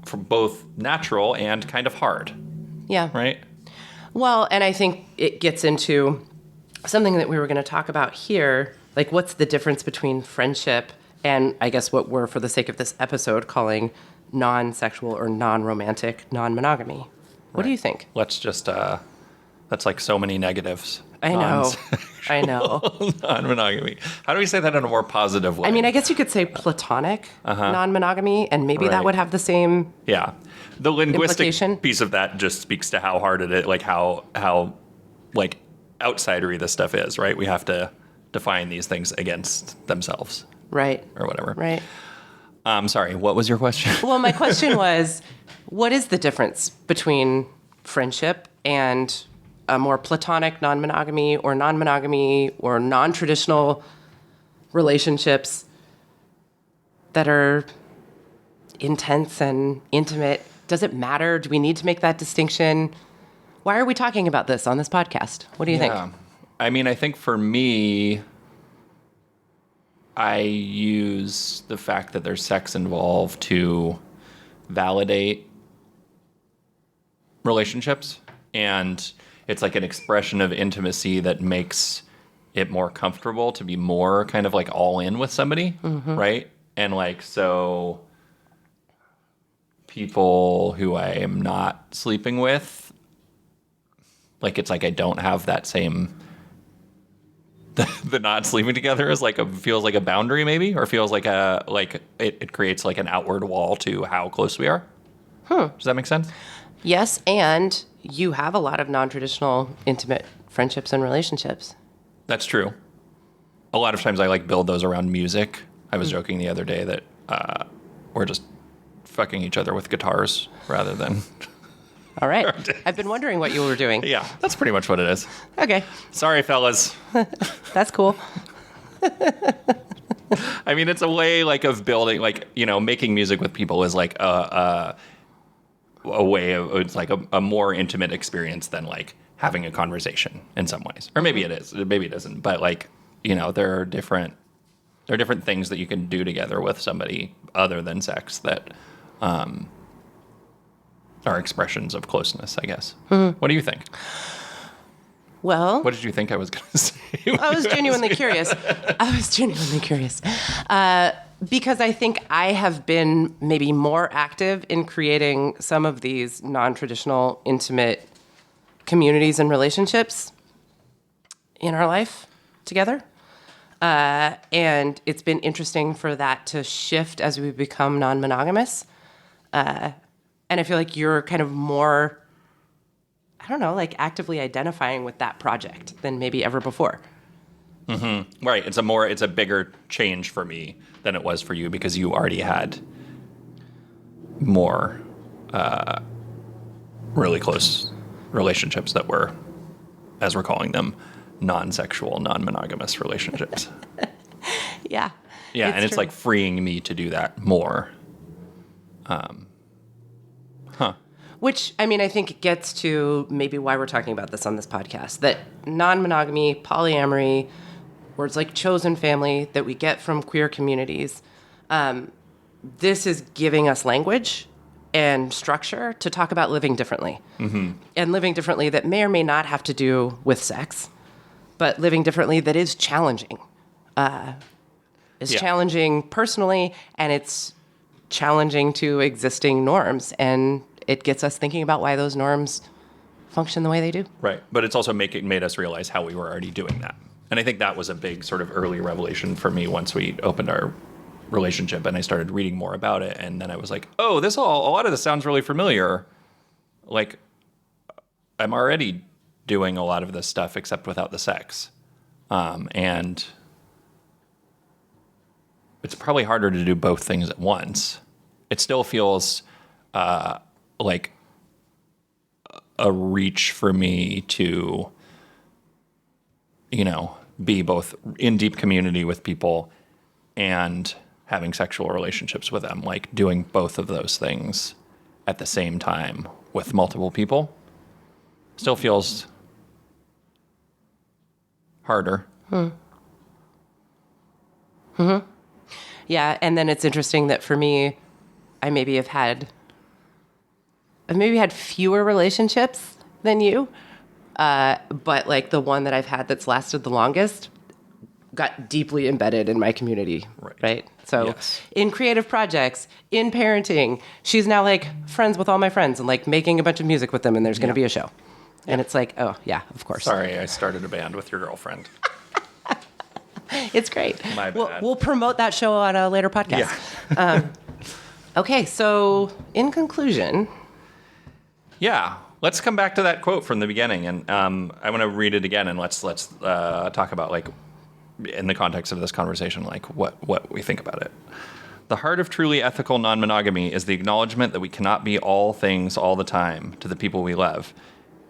for both natural and kind of hard. Yeah. Right? Well, and I think it gets into something that we were going to talk about here. Like, what's the difference between friendship and, I guess, what we're, for the sake of this episode, calling non-sexual or non-romantic non-monogamy? What do you think? Let's just, that's like so many negatives. I know. Non-monogamy. How do we say that in a more positive way? I mean, I guess you could say platonic non-monogamy, and maybe that would have the same the linguistic implication. Piece of that just speaks to how hard it is, like how like outsidery this stuff is, right? We have to define these things against themselves. Right. Or whatever. Right. Sorry, what was your question? Well, my question was, what is the difference between friendship and a more platonic non-monogamy or non-traditional relationships that are intense and intimate? Does it matter? Do we need to make that distinction? Why are we talking about this on this podcast? What do you think? I mean, I think for me, I use the fact that there's sex involved to validate relationships. And it's like an expression of intimacy that makes it more comfortable to be more kind of like all in with somebody, right? And like, so people who I am not sleeping with, like, it's like I don't have that same... The not sleeping together is like feels like a boundary, maybe, or feels like it creates like an outward wall to how close we are. Does that make sense? Yes, and you have a lot of non-traditional intimate friendships and relationships. That's true. A lot of times I like build those around music. I was joking the other day that we're just fucking each other with guitars rather than... All right. I've been wondering what you were doing. Yeah, that's pretty much what it is. Okay. Sorry, fellas. That's cool. I mean, it's a way like of building, like, you know, making music with people is like a way of, it's like a more intimate experience than like having a conversation in some ways. Or maybe it is, maybe it isn't. But like, you know, there are different things that you can do together with somebody other than sex that are expressions of closeness, I guess. What do you think? Well, What did you think I was going to say? I was genuinely curious. Because I think I have been maybe more active in creating some of these non-traditional, intimate communities and relationships in our life together. And it's been interesting for that to shift as we become non-monogamous. And I feel like you're kind of more, I don't know, like actively identifying with that project than maybe ever before. Right. It's a bigger change for me than it was for you because you already had more really close relationships that were, as we're calling them, non-sexual, non-monogamous relationships. Yeah. Yeah, and it's true. like freeing me to do that more. Which, I mean, I think gets to maybe why we're talking about this on this podcast, that non-monogamy, polyamory, words like chosen family that we get from queer communities, this is giving us language and structure to talk about living differently. And living differently that may or may not have to do with sex, but living differently that is challenging. Challenging personally, and it's challenging to existing norms. And it gets us thinking about why those norms function the way they do. Right. But it's also made us realize how we were already doing that. And I think that was a big sort of early revelation for me once we opened our relationship and I started reading more about it. And then I was like, oh, a lot of this sounds really familiar. Like, I'm already doing a lot of this stuff except without the sex. And it's probably harder to do both things at once. It still feels like a reach for me to, you know, be both in deep community with people and having sexual relationships with them, like doing both of those things at the same time with multiple people still feels harder. Yeah, and then it's interesting that for me, I've maybe had fewer relationships than you, but like the one that I've had that's lasted the longest got deeply embedded in my community, right? So Yes. in creative projects, in parenting, she's now like friends with all my friends and like making a bunch of music with them, and there's going to be a show. And it's like, oh, yeah, of course. Sorry, I started a band with your girlfriend. It's great. My bad. We'll promote that show on a later podcast. Yeah. Okay, so in conclusion... Yeah, let's come back to that quote from the beginning, and I want to read it again, and let's talk about, like, in the context of this conversation, like what we think about it. The heart of truly ethical non-monogamy is the acknowledgement that we cannot be all things all the time to the people we love,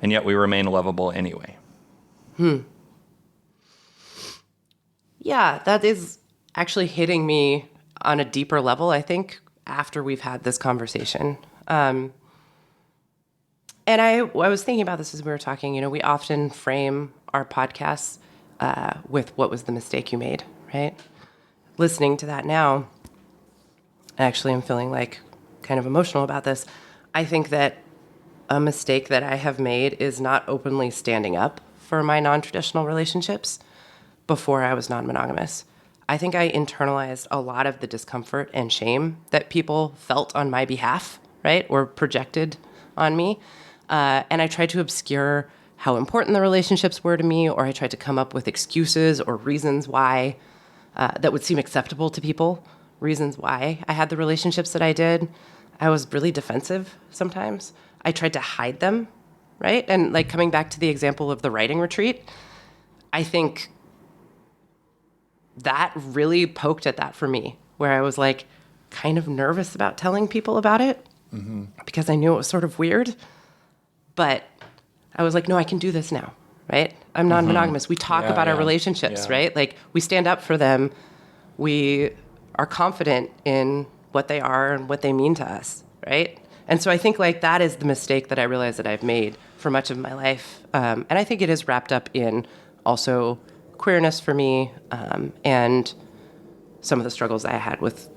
and yet we remain lovable anyway. Yeah, that is actually hitting me on a deeper level, I think, after we've had this conversation. And I was thinking about this as we were talking. We often frame our podcasts with what was the mistake you made, right? Listening to that now, actually, I'm feeling like kind of emotional about this. I think that a mistake that I have made is not openly standing up for my non-traditional relationships before I was non-monogamous. I think I internalized a lot of the discomfort and shame that people felt on my behalf, right, or projected on me. And I tried to obscure how important the relationships were to me, or I tried to come up with excuses or reasons why that would seem acceptable to people, reasons why I had the relationships that I did. I was really defensive sometimes. I tried to hide them, right? And like coming back to the example of the writing retreat, I think that really poked at that for me, where I was like kind of nervous about telling people about it because I knew it was sort of weird. But I was like, no, I can do this now, right? I'm non-monogamous. We talk about our relationships, right? Like we stand up for them. We are confident in what they are and what they mean to us, right? And so I think like that is the mistake that I realized that I've made for much of my life. And I think it is wrapped up in also queerness for me, and some of the struggles I had with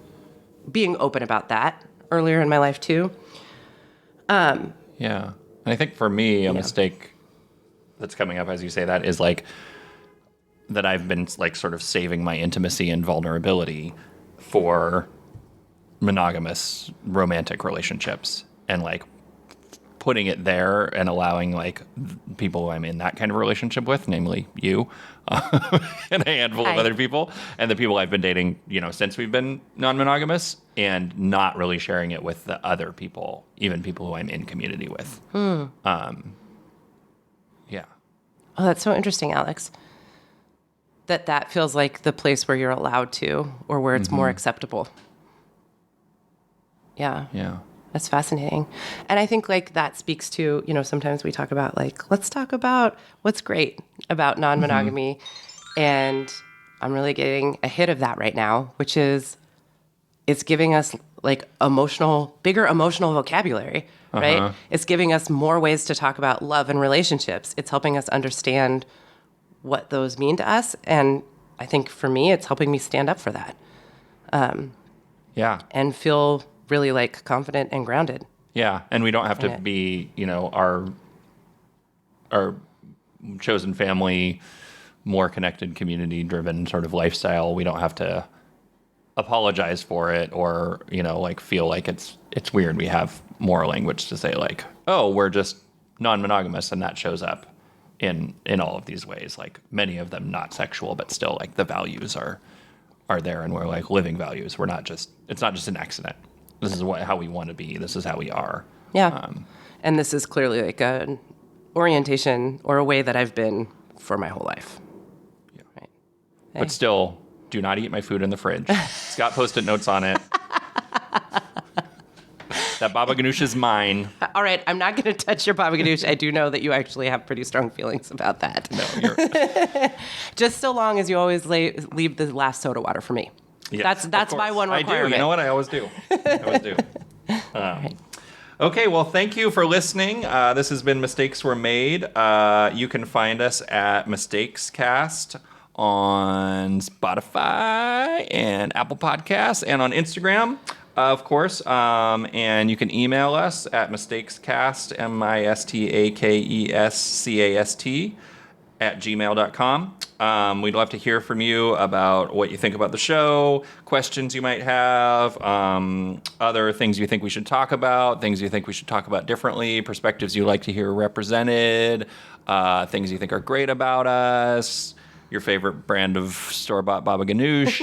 being open about that earlier in my life too. Yeah. And I think for me, a mistake that's coming up as you say that is like that I've been like sort of saving my intimacy and vulnerability for monogamous romantic relationships, and like putting it there and allowing like people I'm in that kind of relationship with, namely you, and a handful of other people, and the people I've been dating, since we've been non-monogamous, and not really sharing it with the other people, even people who I'm in community with. Yeah. Oh, that's so interesting, Alex. That feels like the place where you're allowed to, or where it's more acceptable. Yeah. Yeah. That's fascinating. And I think like that speaks to, sometimes we talk about like, let's talk about what's great about non-monogamy. And I'm really getting a hit of that right now, which is it's giving us like bigger emotional vocabulary, right? It's giving us more ways to talk about love and relationships. It's helping us understand what those mean to us. And I think for me, it's helping me stand up for that. And feel really like confident and grounded. Yeah. And we don't have to be, our chosen family, more connected, community driven sort of lifestyle. We don't have to apologize for it or, like feel like it's weird. We have more language to say like, oh, we're just non-monogamous, and that shows up in all of these ways, like many of them not sexual, but still like the values are there, and we're like living values. It's not just an accident. This is how we want to be. This is how we are. Yeah. And this is clearly like an orientation or a way that I've been for my whole life. Yeah. Right. But still, do not eat my food in the fridge. It's got Post-it notes on it. That baba ganoush is mine. All right, I'm not going to touch your baba ganoush. I do know that you actually have pretty strong feelings about that. No, you're... Just so long as you always leave the last soda water for me. Yes, that's my one requirement. I do. You know what? I always do. Okay, well, thank you for listening. This has been Mistakes Were Made. You can find us at mistakescast on Spotify and Apple Podcasts, and on Instagram, of course. And you can email us at mistakescast, mistakescast, @gmail.com. We'd love to hear from you about what you think about the show, questions you might have, other things you think we should talk about, things you think we should talk about differently, perspectives you'd like to hear represented, things you think are great about us, your favorite brand of store-bought baba ganoush,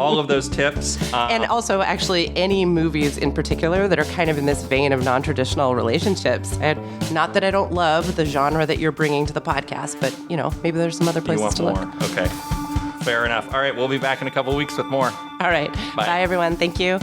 all of those tips. And also, actually, any movies in particular that are kind of in this vein of non-traditional relationships. And not that I don't love the genre that you're bringing to the podcast, but, maybe there's some other places to look. Okay. Fair enough. All right, we'll be back in a couple of weeks with more. All right. Bye everyone. Thank you.